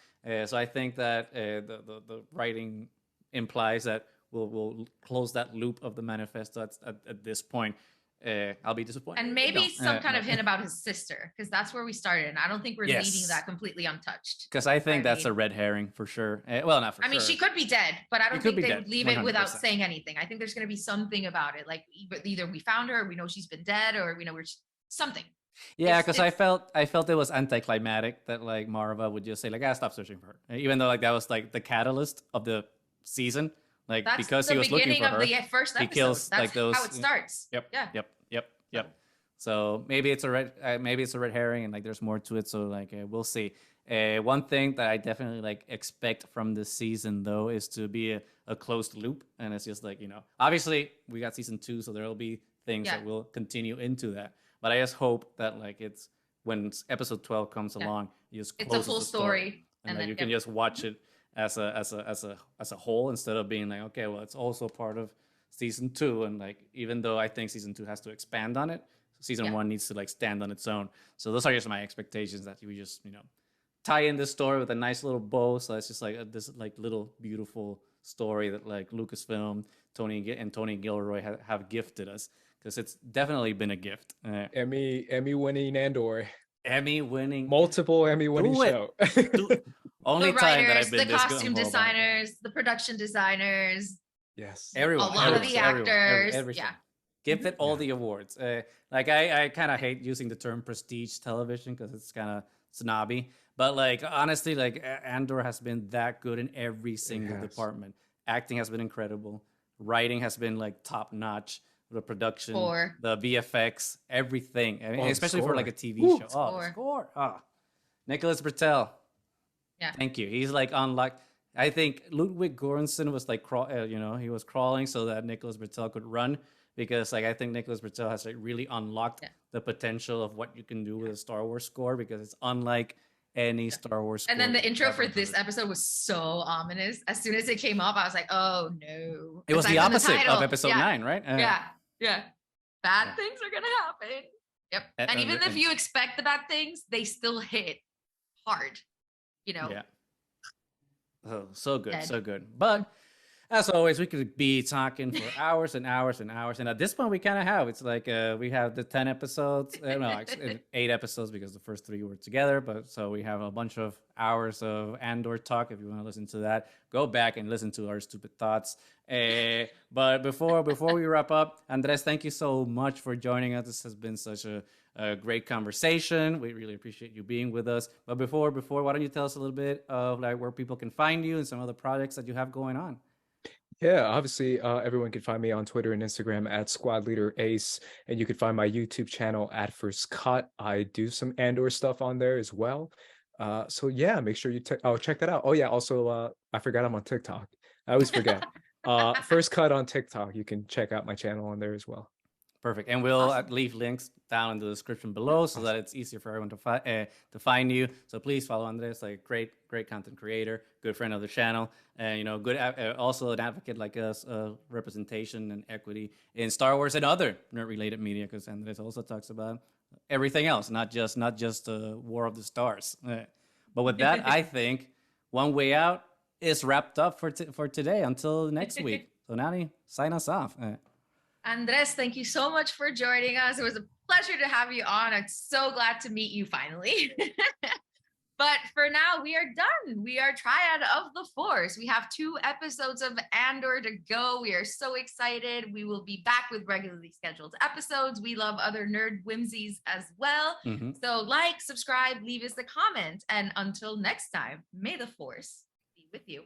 [SPEAKER 1] So I think that the writing implies that we'll close that loop of the manifesto at this point. I'll be disappointed.
[SPEAKER 2] And maybe some kind of hint about his sister, because that's where we started. And I don't think we're leaving that completely untouched.
[SPEAKER 1] Because I think that's a red herring for sure. Well, not for sure.
[SPEAKER 2] I mean, she could be dead, but I don't think they would leave 100%. It without saying anything. I think there's going to be something about it. Like either we found her, or we know she's been dead, or we know we're something.
[SPEAKER 1] Yeah, because I felt it was anticlimactic that like Marva would just say like, stop searching for her, even though like that was like the catalyst of the season. Like
[SPEAKER 2] that's
[SPEAKER 1] because he was looking for her,
[SPEAKER 2] the first episode.
[SPEAKER 1] He kills
[SPEAKER 2] that's
[SPEAKER 1] like those.
[SPEAKER 2] How it starts.
[SPEAKER 1] Yep. So maybe it's a red herring, and like there's more to it. So like we'll see. One thing that I definitely like expect from this season though is to be a closed loop, and it's just like obviously we got season 2, so there will be things that will continue into that. But I just hope that like it's when episode 12 comes along, you just close
[SPEAKER 2] it's a full story,
[SPEAKER 1] and then you can just watch it as a whole instead of being like, okay, well, it's also part of season 2, and like even though I think season 2 has to expand on it, season 1 needs to like stand on its own. So those are just my expectations, that we just tie in this story with a nice little bow. So it's just like this like little beautiful story that like Lucasfilm, Tony Gilroy have gifted us, because it's definitely been a gift.
[SPEAKER 3] Emmy winning Andor. Multiple Emmy winning show.
[SPEAKER 1] Only
[SPEAKER 2] the writers,
[SPEAKER 1] time that I've been
[SPEAKER 2] the costume designers, the production designers.
[SPEAKER 3] Yes.
[SPEAKER 1] Everyone.
[SPEAKER 2] A lot of the actors.
[SPEAKER 1] Everything. Give it all the awards. Like I kind of hate using the term prestige television because it's kind of snobby. But like honestly, like Andor has been that good in every single department. Acting has been incredible. Writing has been like top notch. The production, the VFX, everything. I mean, especially for like a TV show. The score. Nicholas Britell.
[SPEAKER 2] Yeah.
[SPEAKER 1] Thank you. He's like unlocked. I think Ludwig Göransson was like he was crawling so that Nicholas Britell could run, because like I think Nicholas Britell has like really unlocked the potential of what you can do with a Star Wars score, because it's unlike any Star Wars score.
[SPEAKER 2] And then the intro for this episode was so ominous. As soon as it came up, I was like, oh no.
[SPEAKER 1] It was the opposite of episode 9, right?
[SPEAKER 2] Yeah. Bad things are gonna happen. Yep. And even if you expect the bad things, they still hit hard.
[SPEAKER 1] Yeah. Oh, so good, so good. But As always, we could be talking for hours and hours and hours. And at this point, we kind of have. It's like we have the 10 episodes. No, actually, 8 episodes because the first 3 were together. But so we have a bunch of hours of Andor talk. If you want to listen to that, go back and listen to our stupid thoughts. But before we wrap up, Andres, thank you so much for joining us. This has been such a great conversation. We really appreciate you being with us. But before, why don't you tell us a little bit of like where people can find you and some other projects that you have going on?
[SPEAKER 3] Yeah, obviously, everyone can find me on Twitter and Instagram at Squad Leader Ace, and you can find my YouTube channel at First Cut. I do some Andor stuff on there as well. So yeah, make sure you check that out. Oh yeah, also I forgot I'm on TikTok. I always forget. First Cut on TikTok. You can check out my channel on there as well.
[SPEAKER 1] Perfect. And we'll
[SPEAKER 2] Awesome.
[SPEAKER 1] leave links down in the description below so that it's easier for everyone to find you. So please follow Andres, like great content creator, good friend of the channel, and good also an advocate like us, representation and equity in Star Wars and other nerd related media, because Andres also talks about everything else, not just War of the Stars. But with that, I think One Way Out is wrapped up for today. Until next week. So Nani, sign us off.
[SPEAKER 2] Andres, thank you so much for joining us. It was a pleasure to have you on. I'm so glad to meet you finally. But for now, we are done. We are Triad of the Force. We have 2 episodes of Andor to go. We are so excited. We will be back with regularly scheduled episodes. We love other nerd whimsies as well.
[SPEAKER 1] Mm-hmm.
[SPEAKER 2] So like, subscribe, leave us a comment. And until next time, may the Force be with you.